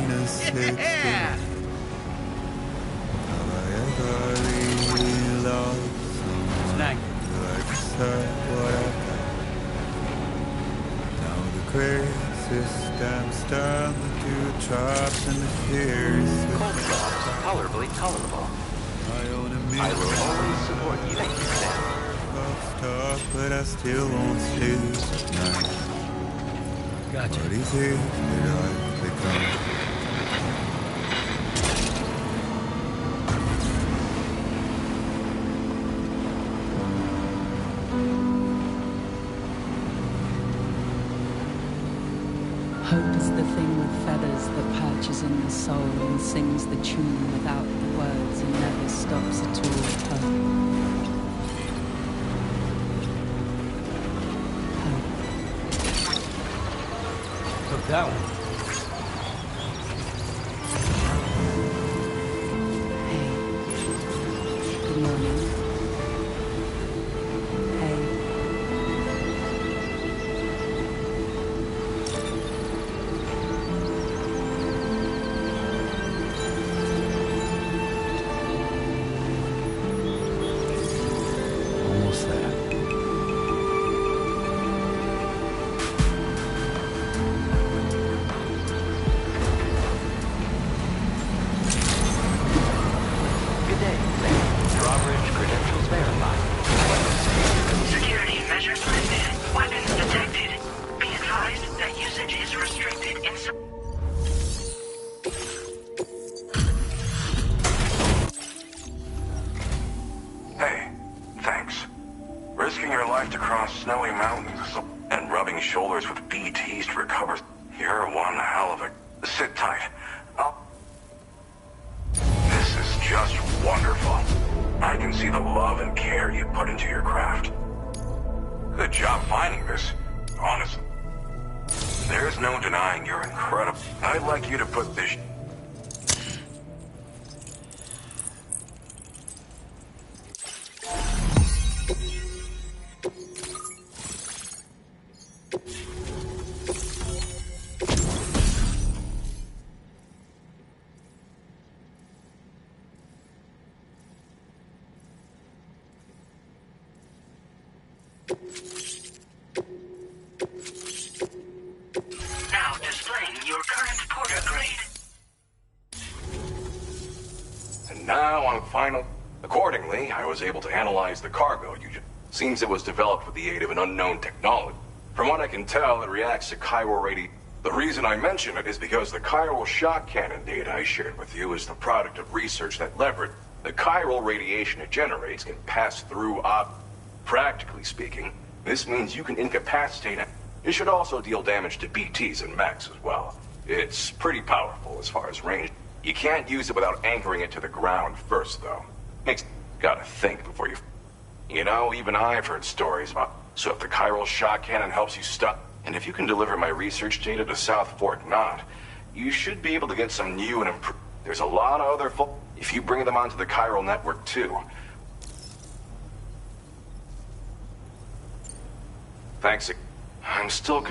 minus 16. Have I ever really loved someone like said what I've done? Now the crazy stamps down the two traps and the fears. Cold jobs, colorably colorable. I will always support you. Thank you, Sam. Stuck, but I still won't sleep at night. Gotcha. What is it that I've become? Hope is the thing with feathers that perches in the soul and sings the tune without the words and never stops at all. Took that one. Good morning. Almost there. Good day, Sam. Drawbridge credentials verified. Security measures lifted. Weapons detected. Be advised that usage is restricted in some... Hey, thanks. Risking your life to cross snowy mountains and rubbing shoulders with BTs to recover. You're one hell of a... Sit tight. This is just wonderful. I can see the love and care you put into your craft. Good job finding this, honestly. There's no denying you're incredible. I'd like you to put this... Now displaying your current porter grade. And now I'm final. Accordingly, I was able to analyze the cargo you just... Seems it was developed with the aid of an unknown technology. From what I can tell, it reacts to chiral radiation. The reason I mention it is because the chiral shock cannon data I shared with you is the product of research that leveraged the chiral radiation it generates can pass through Practically speaking, this means you can incapacitate it. It should also deal damage to BTs and mechs as well. It's pretty powerful as far as range. You can't use it without anchoring it to the ground first, though. Gotta think before you... You know, even I've heard stories about... So if the chiral shock cannon helps you stop... And if you can deliver my research data to South Fort Knot, you should be able to get some new and improved... There's a lot of other... If you bring them onto the chiral network, too. Thanks. I'm still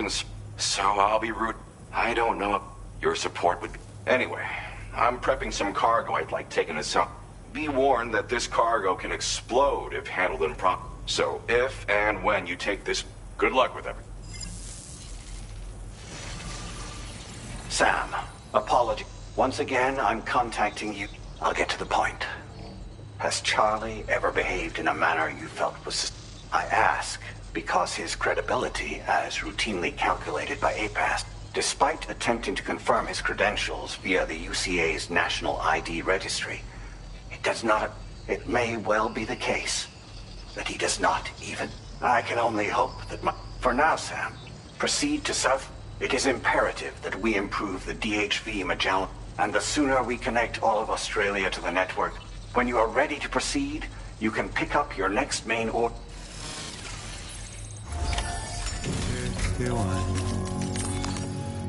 so I'll be rude. I don't know if your support would... Anyway, I'm prepping some cargo I'd like taken to South... Be warned that this cargo can explode if handled improperly. So if and when you take this, good luck with everything. Sam, apology. Once again, I'm contacting you. I'll get to the point. Has Charlie ever behaved in a manner you felt was... I ask because his credibility, as routinely calculated by APAS, despite attempting to confirm his credentials via the UCA's National ID Registry, it may well be the case that he does not even... I can only hope that For now, Sam, proceed to South... It is imperative that we improve the DHV Magellan, and the sooner we connect all of Australia to the network, when you are ready to proceed, you can pick up your next main order. 61.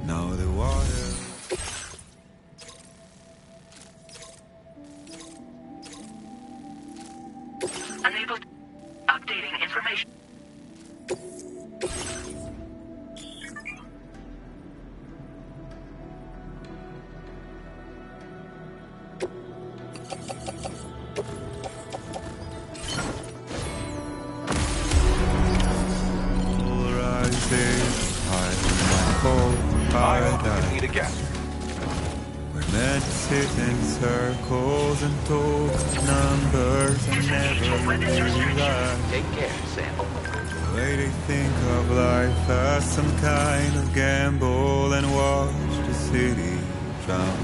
Now the water... Unable... Updating information. rises high in my cold paradise. Need again. We're meant to sit in circles and talk numbers and never realize. Take care, Sam. The way they think of life as some kind of gamble and watch the city drown.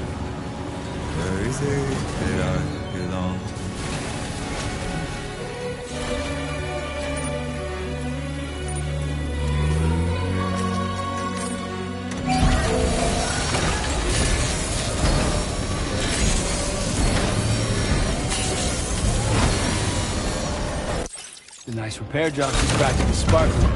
Where is it that I belong? The nice repair job is practically sparkling.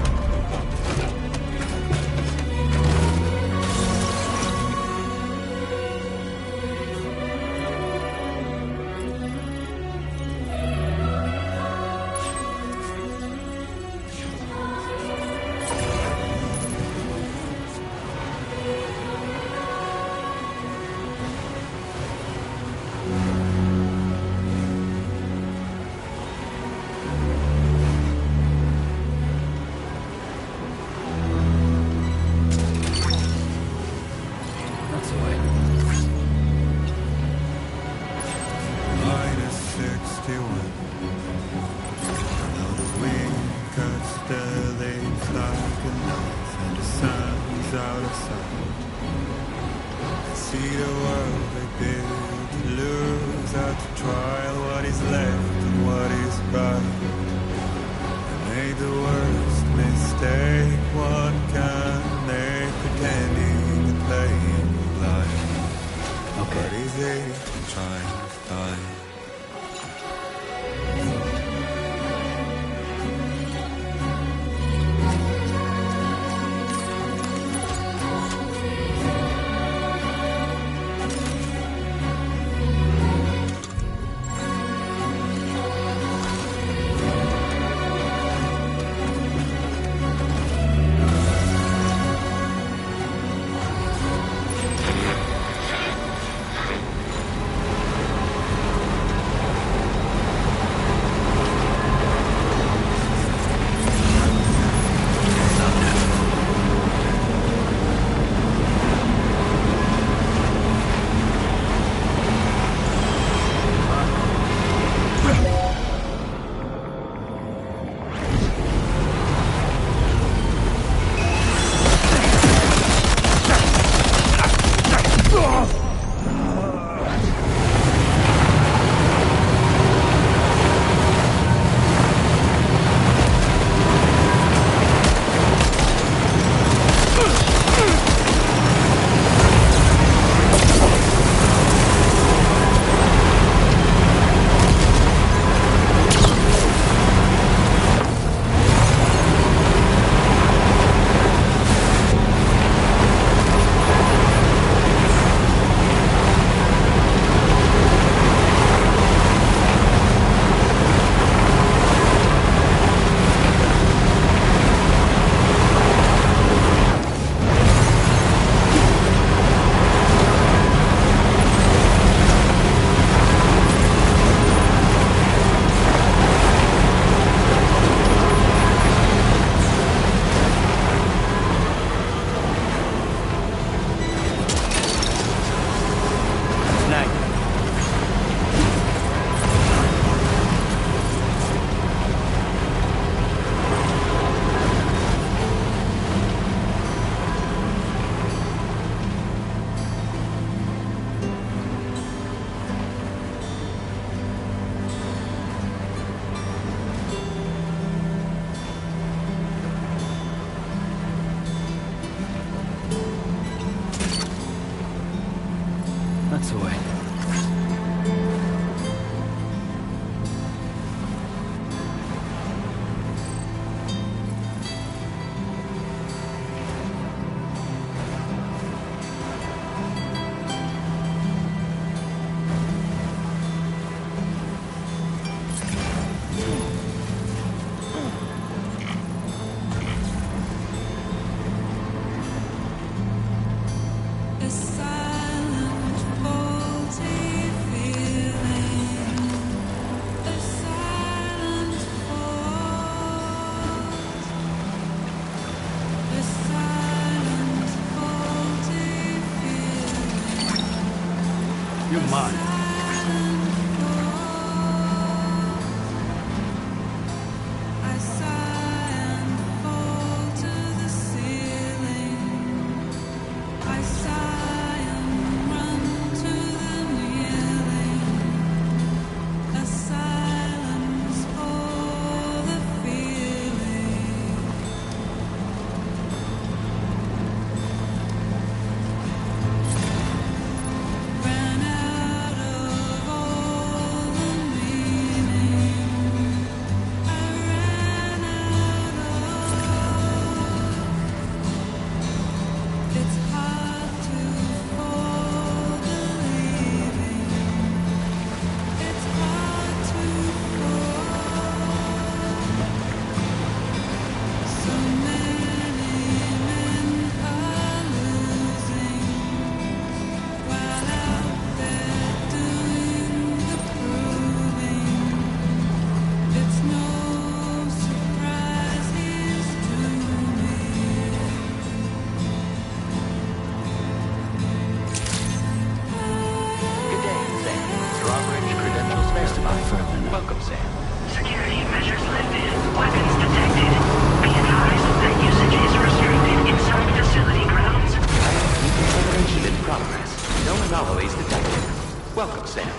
That's the way. The silent falls You're mine. Welcome, Sam. Security measures lifted. Weapons detected. Be advised that usage is restricted inside facility grounds. Decontamination in progress. No anomalies detected. Welcome, Sam.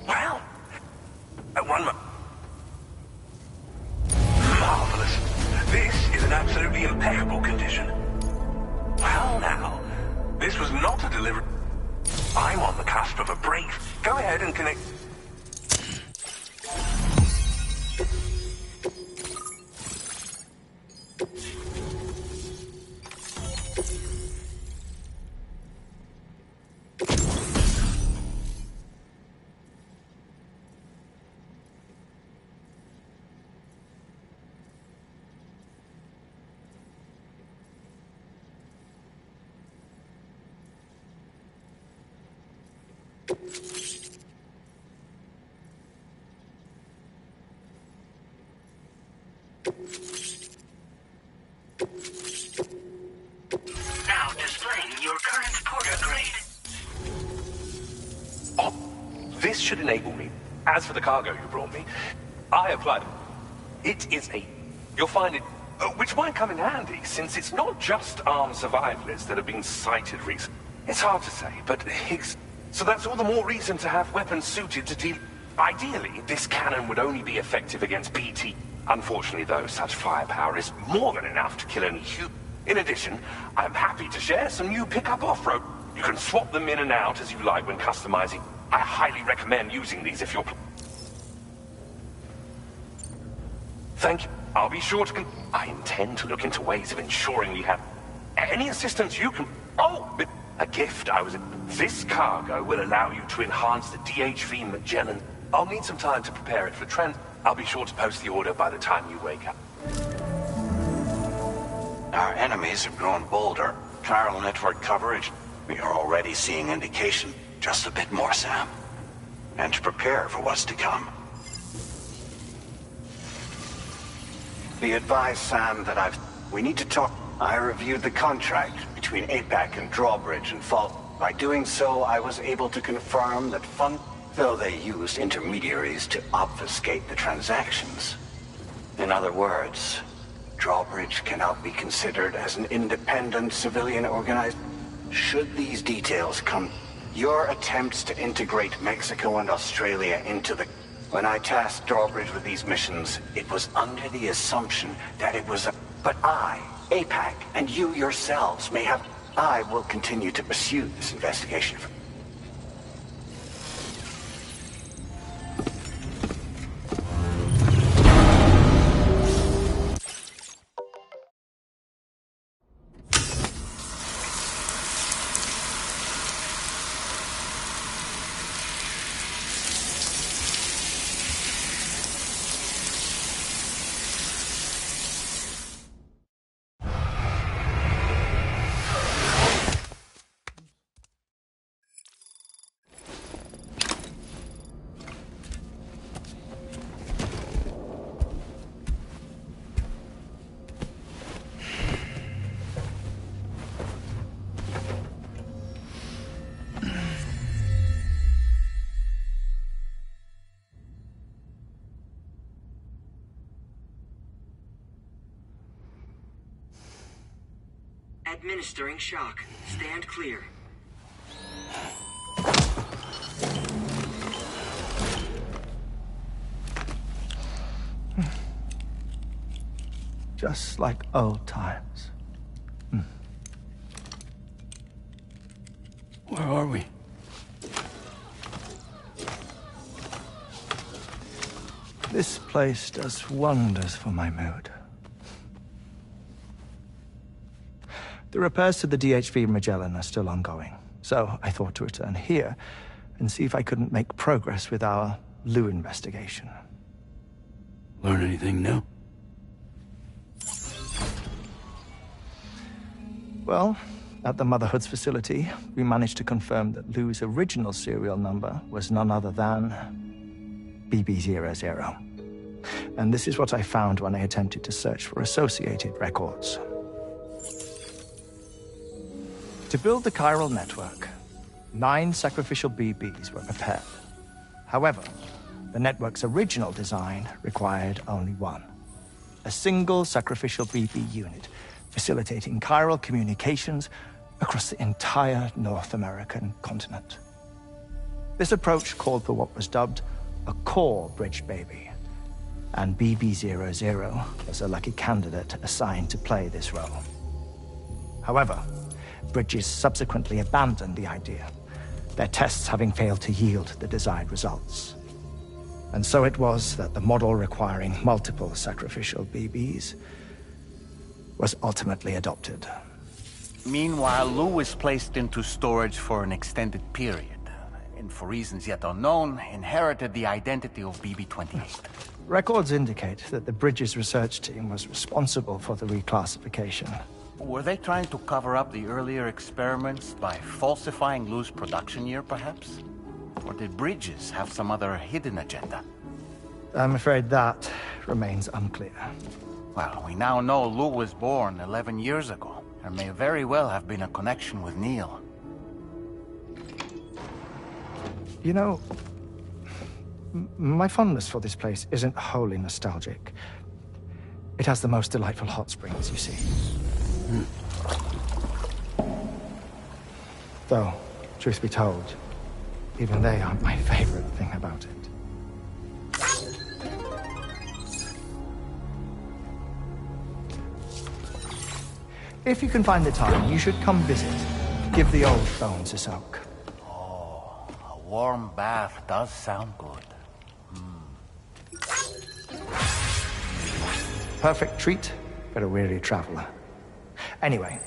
Well, one more. Marvelous. This is in absolutely impeccable condition. Well, now, this was not a delivery. I'm on the cusp of a break. Go ahead and connect. Now displaying your current porter grade. Oh, this should enable me. As for the cargo you brought me, I applied. It is a... You'll find it... which might come in handy, since it's not just armed survivalists that have been sighted recently. It's hard to say, but Higgs... So that's all the more reason to have weapons suited to deal... Ideally, this cannon would only be effective against BT. Unfortunately, though, such firepower is more than enough to kill any human. In addition, I'm happy to share some new pickup off-road. You can swap them in and out as you like when customizing. I highly recommend using these if you're... Thank you. I'll be sure to... I intend to look into ways of ensuring we have any assistance you can... Oh, a gift I was... This cargo will allow you to enhance the DHV Magellan. I'll need some time to prepare it for Trent. I'll be sure to post the order by the time you wake up. Our enemies have grown bolder. Chiral network coverage. We are already seeing indication. Just a bit more, Sam. And to prepare for what's to come. Be advised, Sam, that we need to talk. I reviewed the contract between APAC and Drawbridge and Fault. By doing so, I was able to confirm that though they used intermediaries to obfuscate the transactions. In other words, Drawbridge cannot be considered as an independent civilian organization. Should these details come, your attempts to integrate Mexico and Australia into the... When I tasked Drawbridge with these missions, it was under the assumption that it was a... But I, APAC, and you yourselves may have... I will continue to pursue this investigation. Administering shock. Stand clear. Just like old times. Where are we? This place does wonders for my mood. The repairs to the DHV Magellan are still ongoing, so I thought to return here and see if I couldn't make progress with our Lou investigation. Learn anything new? Well, at the Motherhood's facility, we managed to confirm that Lou's original serial number was none other than BB00. And this is what I found when I attempted to search for associated records. To build the chiral network, 9 sacrificial BBs were prepared. However, the network's original design required only 1. A single sacrificial BB unit facilitating chiral communications across the entire North American continent. This approach called for what was dubbed a core bridge baby, and BB00 was a lucky candidate assigned to play this role. However, Bridges subsequently abandoned the idea, their tests having failed to yield the desired results. And so it was that the model requiring multiple sacrificial BBs was ultimately adopted. Meanwhile, Lou was placed into storage for an extended period, and for reasons yet unknown, inherited the identity of BB-28. Records indicate that the Bridges research team was responsible for the reclassification. Were they trying to cover up the earlier experiments by falsifying Lou's production year, perhaps? Or did Bridges have some other hidden agenda? I'm afraid that remains unclear. Well, we now know Lou was born 11 years ago. There may very well have been a connection with Neil. You know, my fondness for this place isn't wholly nostalgic. It has the most delightful hot springs, you see. Though, truth be told, even they aren't my favorite thing about it. If you can find the time, you should come visit. Give the old bones a soak. Oh, a warm bath does sound good. Perfect treat for a weary traveler. Anyway,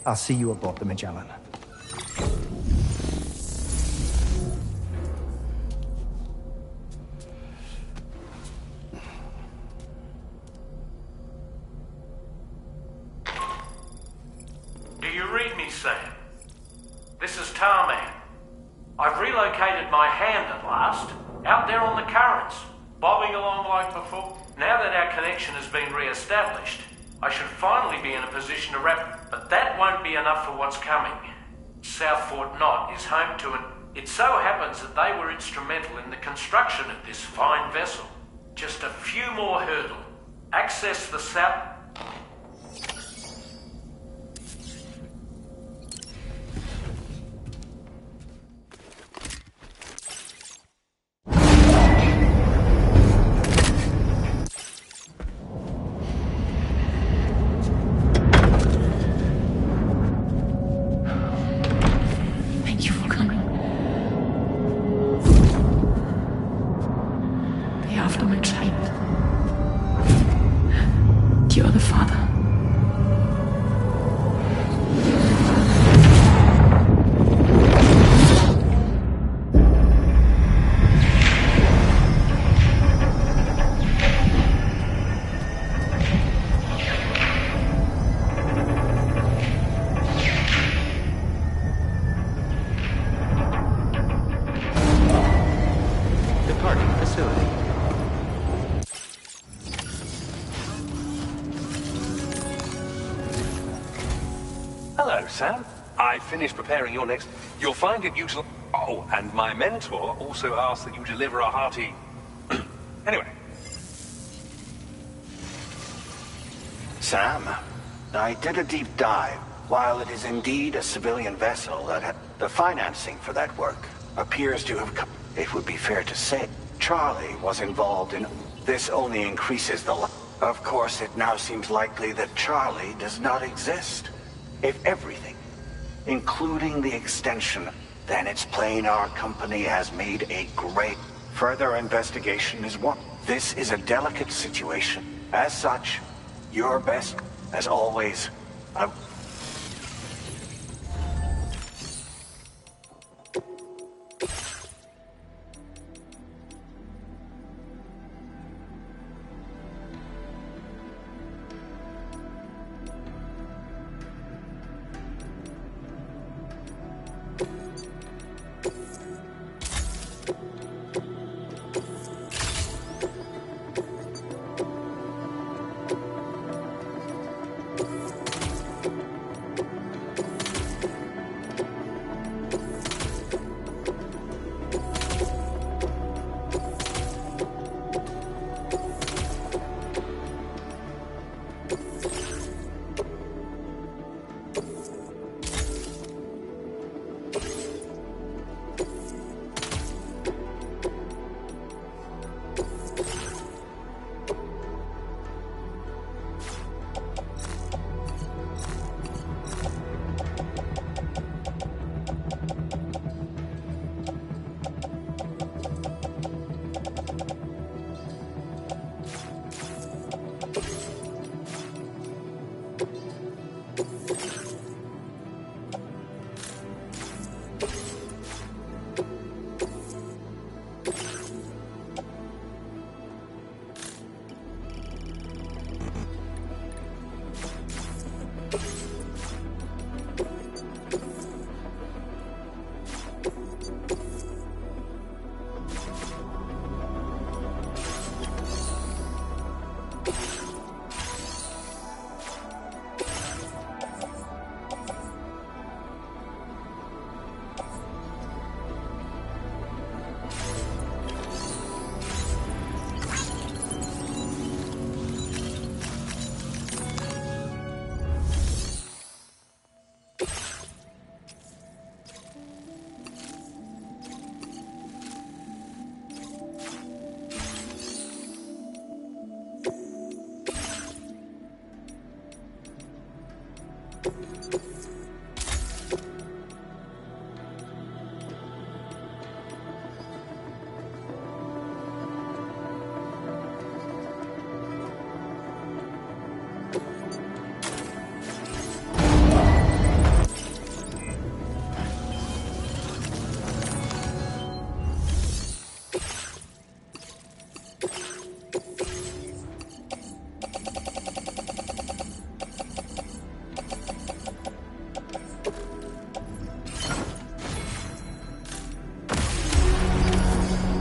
I'll see you aboard the Magellan. Do you read me, Sam? This is Tarman. I've relocated my hand at last, out there on the currents, bobbing along like before. Now that our connection has been re-established, I should finally be in a position to wrap, but that won't be enough for what's coming. South Fort Knot is home to it so happens that they were instrumental in the construction of this fine vessel. Just a few more hurdles. Access the South... You're the father. Departing facility. Hello, Sam. I finished preparing your next... You'll find it useful... Oh, and my mentor also asked that you deliver a hearty... Anyway. Sam, I did a deep dive, While it is indeed a civilian vessel, the financing for that work appears to have come. It would be fair to say Charlie was involved in. This only increases the. Of course, it now seems likely that Charlie does not exist. If everything, including the extension, then it's plain our company has made a great. Further investigation is one. This is a delicate situation. As such, your best, as always.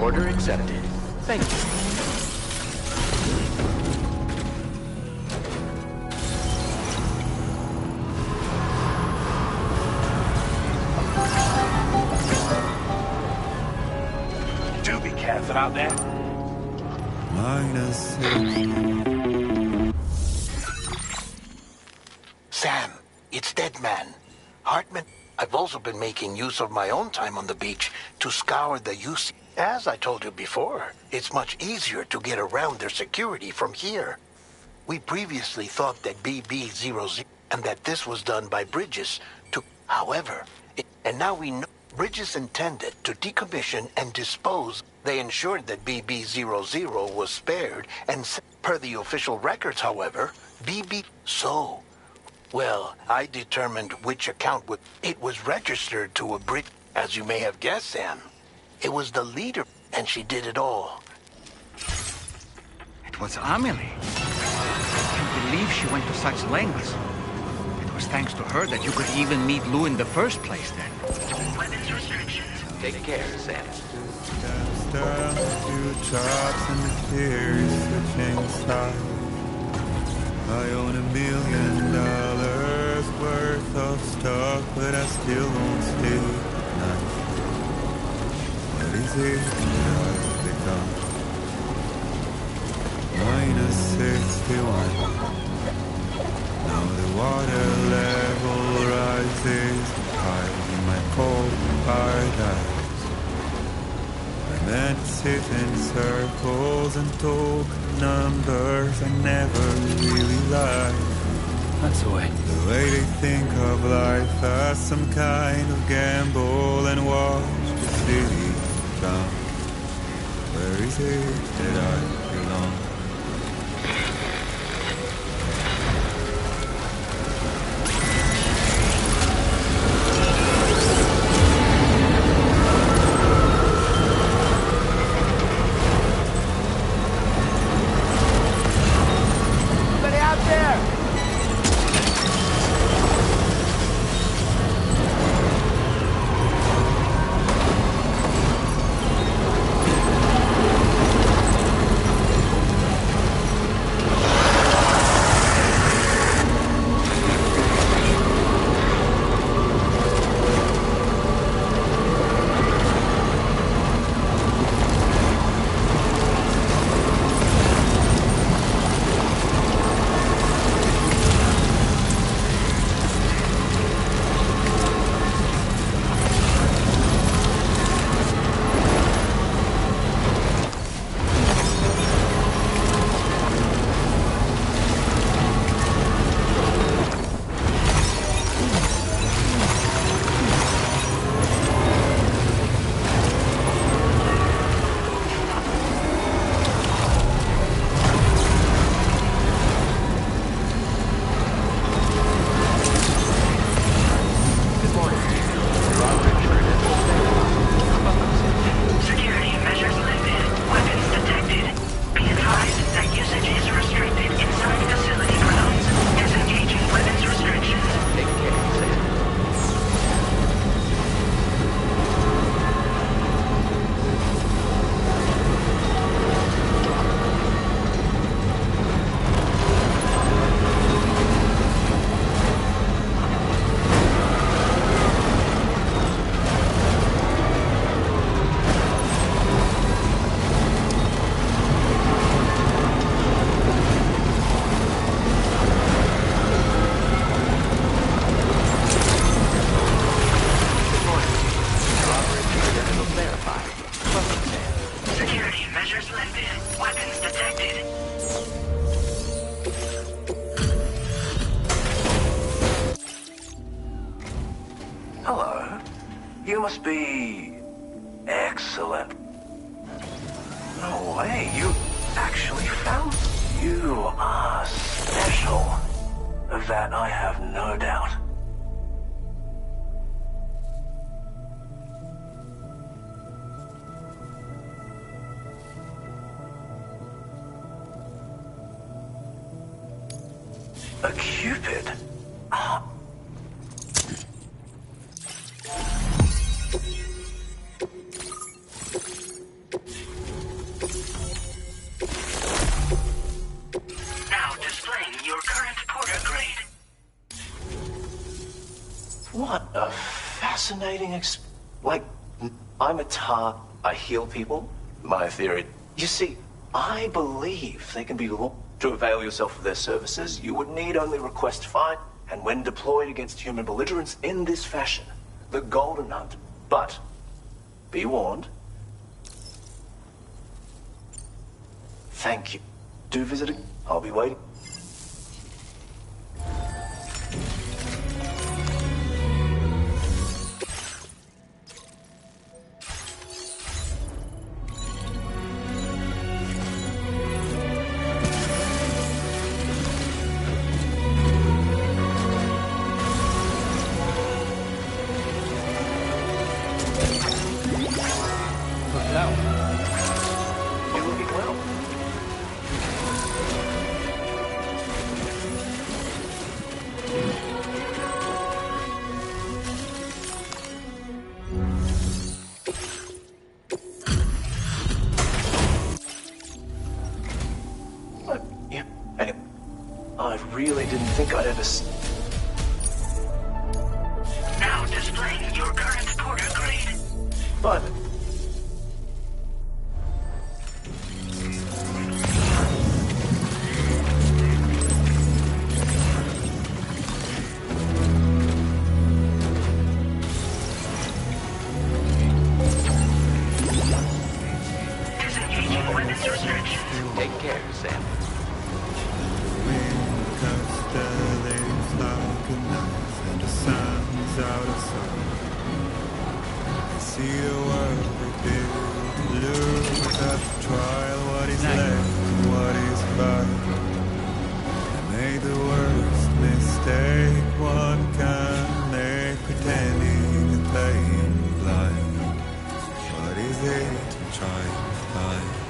Order accepted. Thank you. Do be careful out there. Sam, it's Deadman. Hartman, I've also been making use of my own time on the beach to scour the UC. As I told you before, it's much easier to get around their security from here. We previously thought that BB-00 and that this was done by Bridges to... However, and now we know Bridges intended to decommission and dispose. They ensured that BB-00 was spared and per the official records, however, BB... So, well, I determined which account would... It was registered to a Brit... As you may have guessed, Sam. It was the leader, and she did it all. It was Amelie. I can't believe she went to such lengths. It was thanks to her that you could even meet Lou in the first place, then. Weapons restrictions. Take care, Sam. Down a few chops and the tears switching sides. I own $1 million worth of stuff, but I still won't stay nice. What is it I've become? -61. Now the water level sit in circles and talk numbers I never really liked. That's the way. The way they think of life as some kind of gamble and watch the city drown. Where is it that I belong? Anybody out there? Security measures lifted. Weapons detected. Be advised that usage is restricted inside facility grounds. Disengaging weapons restrictions. Take care, Sam. Security measures lifted. Weapons detected. Hello. You must be... excellent. No way, you actually found... You are special. Of that I have no doubt. A Cupid? Ah. Now displaying your current Porter grade. What a fascinating like, I'm a tar, I heal people. My theory. You see, I believe they can be to avail yourself of their services. You would need only request fine, and when deployed against human belligerents in this fashion, the Golden Hunt. But, be warned. Thank you. Do visit again. I'll be waiting. I really didn't think I'd ever Now displaying your current Porter grade. But without a soul. I see the world they build, lose at the trial, what is left and what is right. I made the worst mistake one can make, pretending and playing blind. What is it to try to find?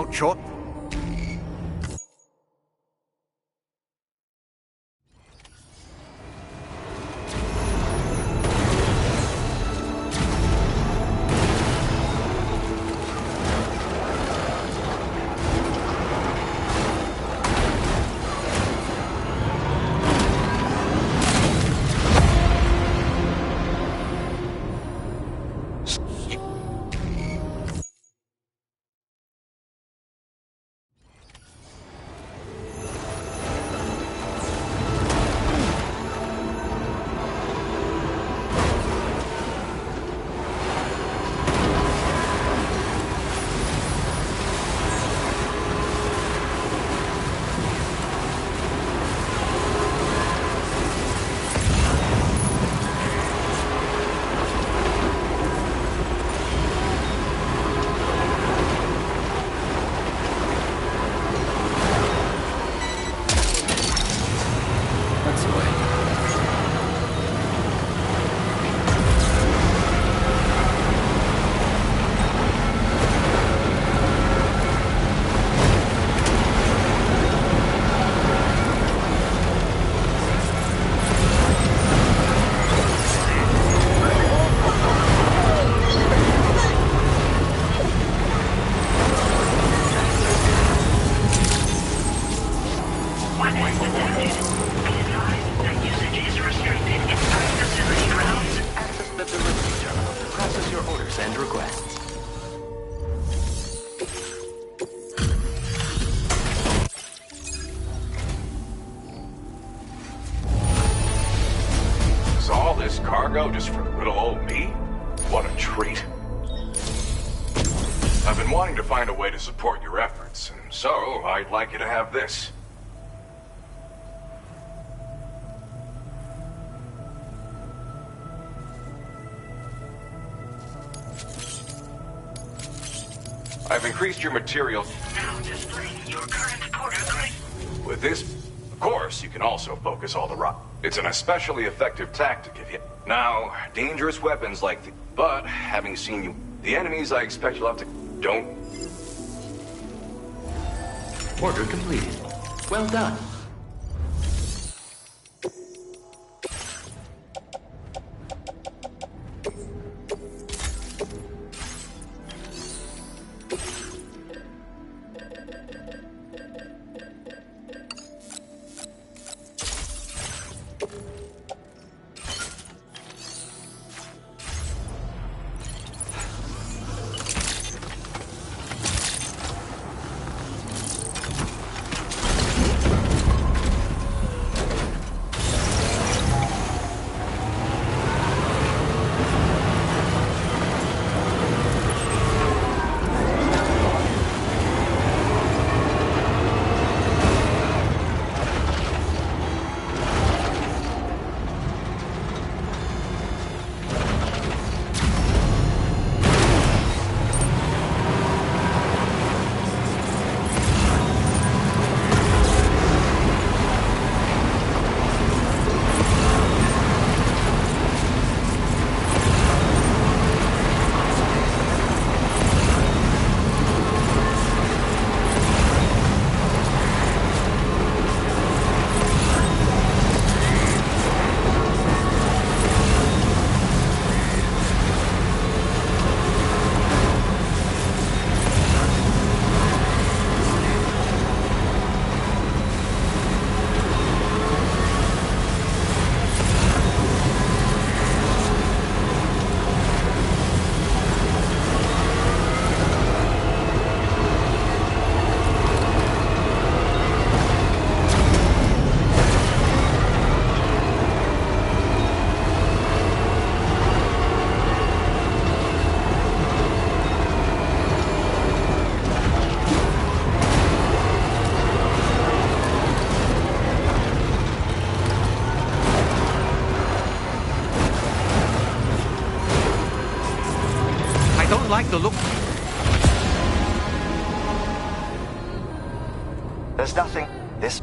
out, short. Cargo just for little old me? What a treat. I've been wanting to find a way to support your efforts, and so I'd like you to have this. I've increased your material. Now displaying your current porter grade. With this, of course, you can also focus all the rock. It's an especially effective tactic if you... Now, dangerous weapons like the... But, having seen you... The enemies I expect you'll have to... Don't... Order completed. Well done. Like the look. There's nothing. This.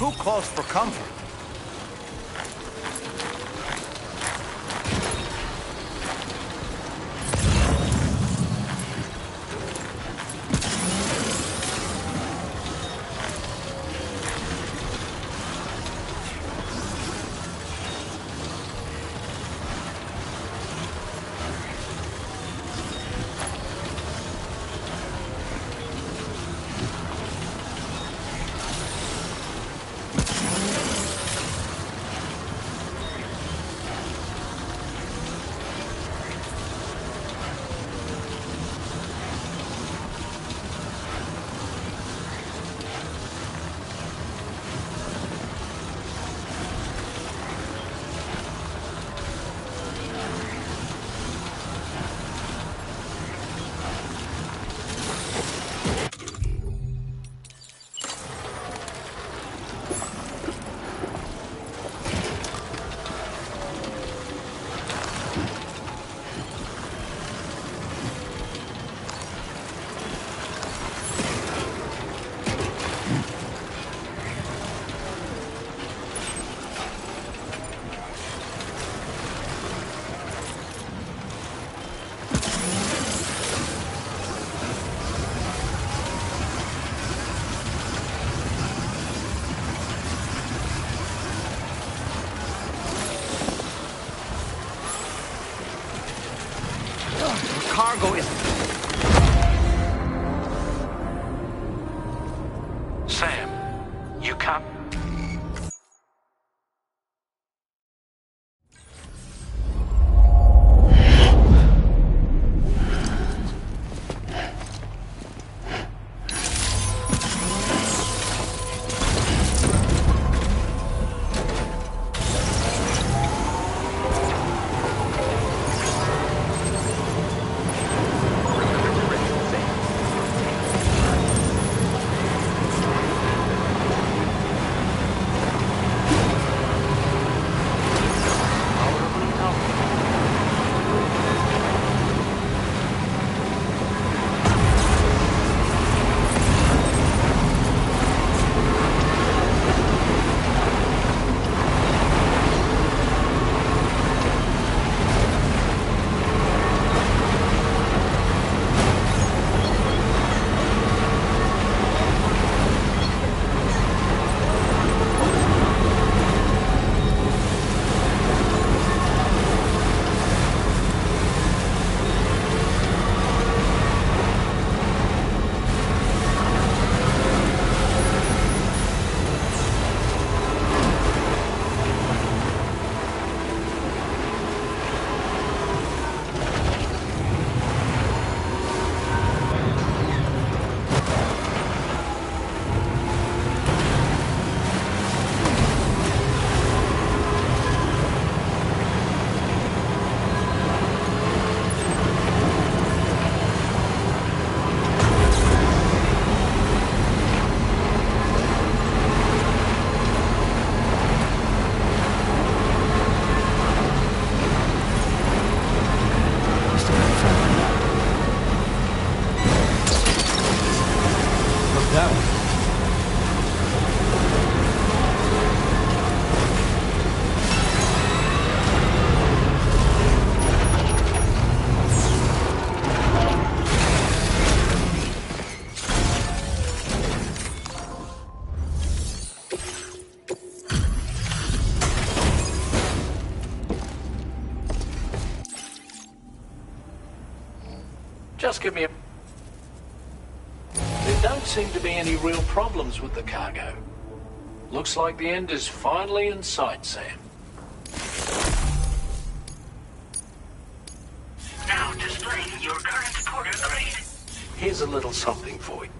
Who calls for comfort? cargo is... Sam, you can't... Just give me a... There don't seem to be any real problems with the cargo. Looks like the end is finally in sight, Sam. Now displaying your current quarter grade. Here's a little something for you.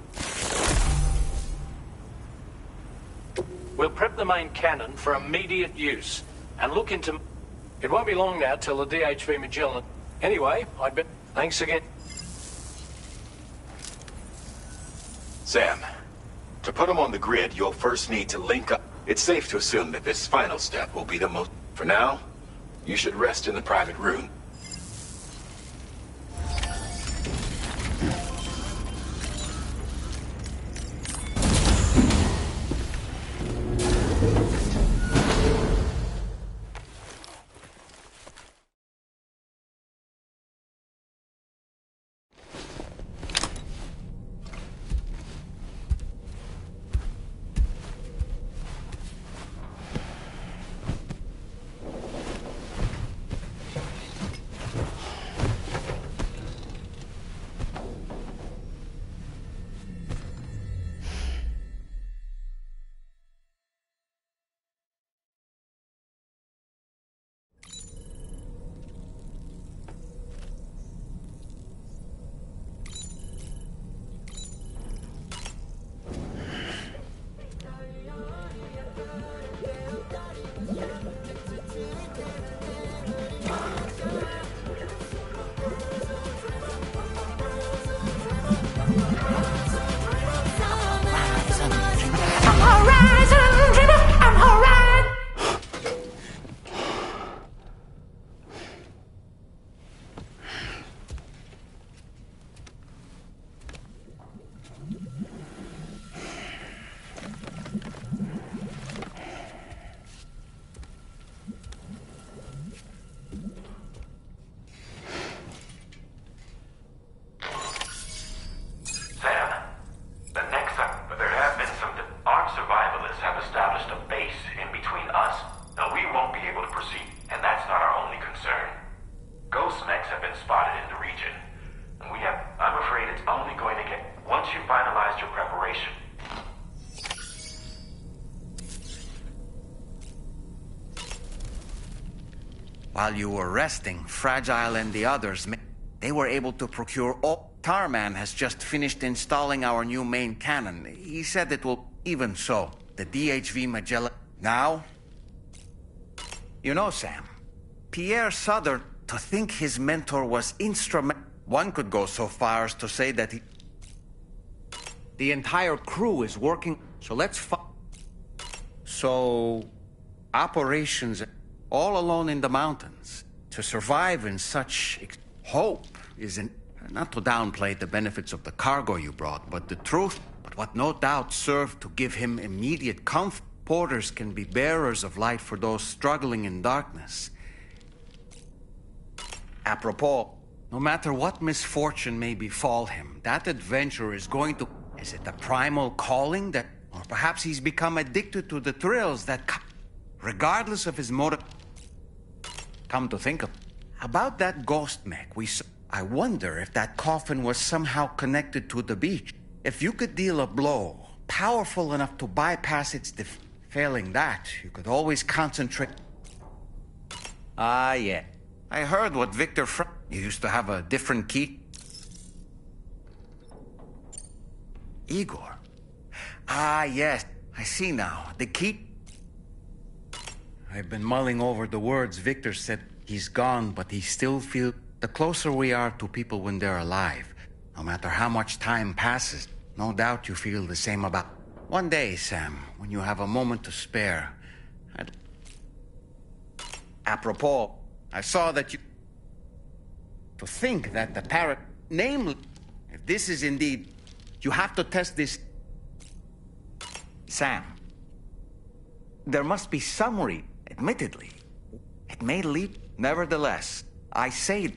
We'll prep the main cannon for immediate use, and look into... It won't be long now till the DHV Magellan... Anyway, I'd bet... Thanks again. Sam, to put them on the grid, you'll first need to link up. It's safe to assume that this final step will be the most... For now, you should rest in the private room. While you were resting, Fragile and the others, they were able to procure all... Tarman has just finished installing our new main cannon. He said it will... Even so, the DHV Magellan... Now? You know, Sam, Pierre Southern, to think his mentor was one could go so far as to say that the entire crew is working... So let's So... Operations all alone in the mountains. To survive in such... Hope isn't... Not to downplay the benefits of the cargo you brought, but the truth... But what no doubt served to give him immediate comfort. Porters can be bearers of light for those struggling in darkness. Apropos, no matter what misfortune may befall him, that adventure is going to... Is it the primal calling that... Or perhaps he's become addicted to the thrills that... Regardless of his motive... Come to think of... About that ghost mech we saw... I wonder if that coffin was somehow connected to the beach. If you could deal a blow powerful enough to bypass its failing that, you could always concentrate... Ah, yeah. I heard what Victor You used to have a different key? Igor. Ah, yes. I see now. The key... I've been mulling over the words Victor said. He's gone, but he still feels... The closer we are to people when they're alive, no matter how much time passes, no doubt you feel the same about... One day, Sam, when you have a moment to spare, Apropos, I saw that you... To think that the parrot... Namely, if this is indeed... You have to test this... Sam, there must be some admittedly. It may leap... Nevertheless, I say...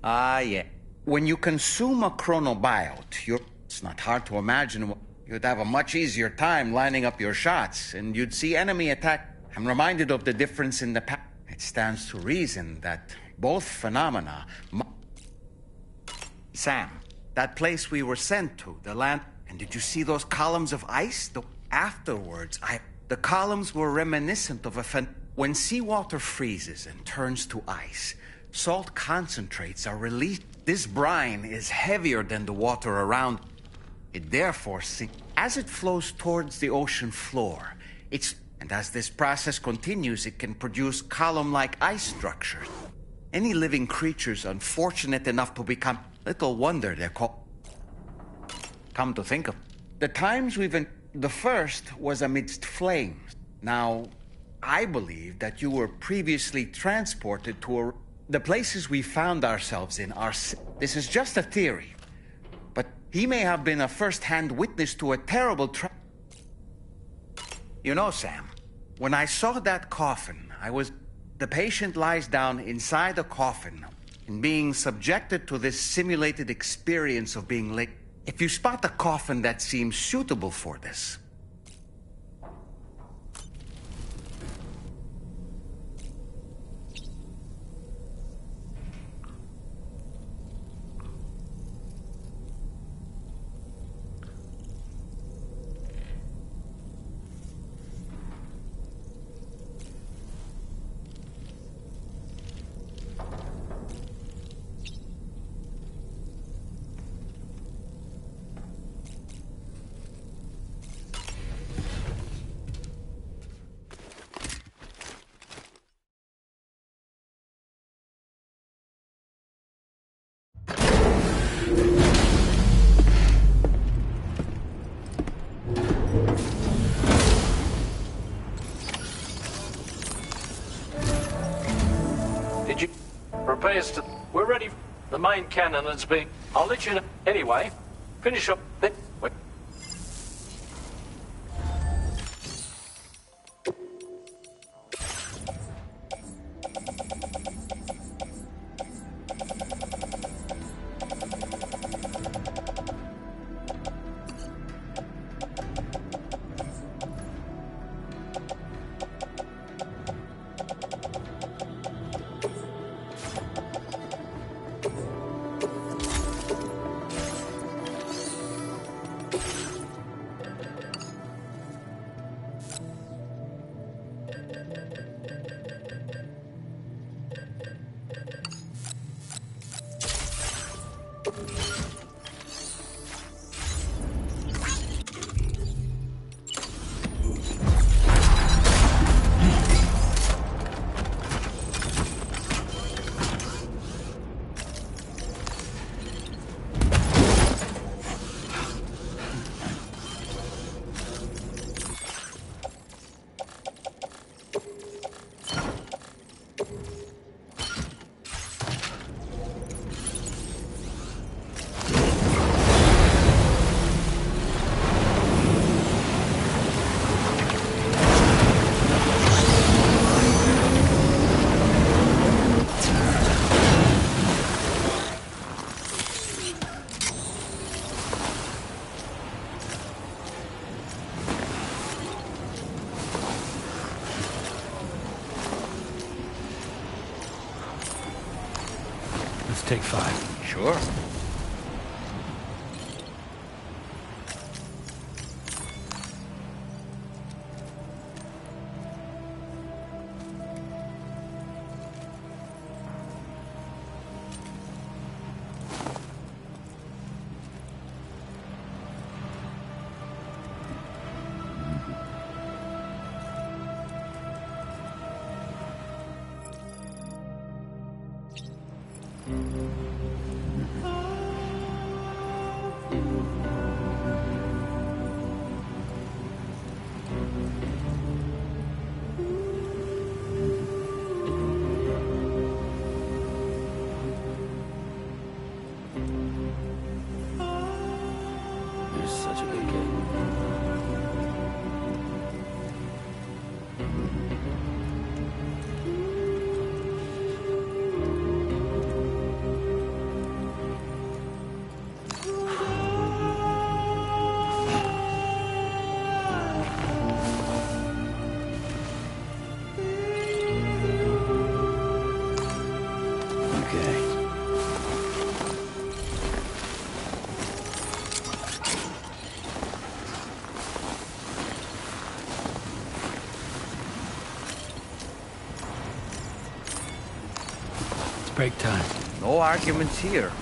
Ah, yeah. When you consume a chronobiote, it's not hard to imagine you'd have a much easier time lining up your shots, and you'd see enemy attack. I'm reminded of the difference in the It stands to reason that both phenomena... Sam, that place we were sent to, the land... And did you see those columns of ice? Afterwards, The columns were reminiscent of when seawater freezes and turns to ice, salt concentrates are released. This brine is heavier than the water around. It therefore sinks. As it flows towards the ocean floor, and as this process continues, it can produce column-like ice structures. Any living creatures unfortunate enough to become... Little wonder they're called... Come to think of the times the first was amidst flames. Now, I believe that you were previously transported to the places we found ourselves in are... This is just a theory, but he may have been a first-hand witness to a terrible You know, Sam, when I saw that coffin, The patient lies down inside a coffin and being subjected to this simulated experience of being licked. If you spot a coffin that seems suitable for this, We're ready. The main cannon has been... I'll let you know. Anyway, finish up. Wait. Take 5. Sure. You're such a good kid. Break time. No arguments here.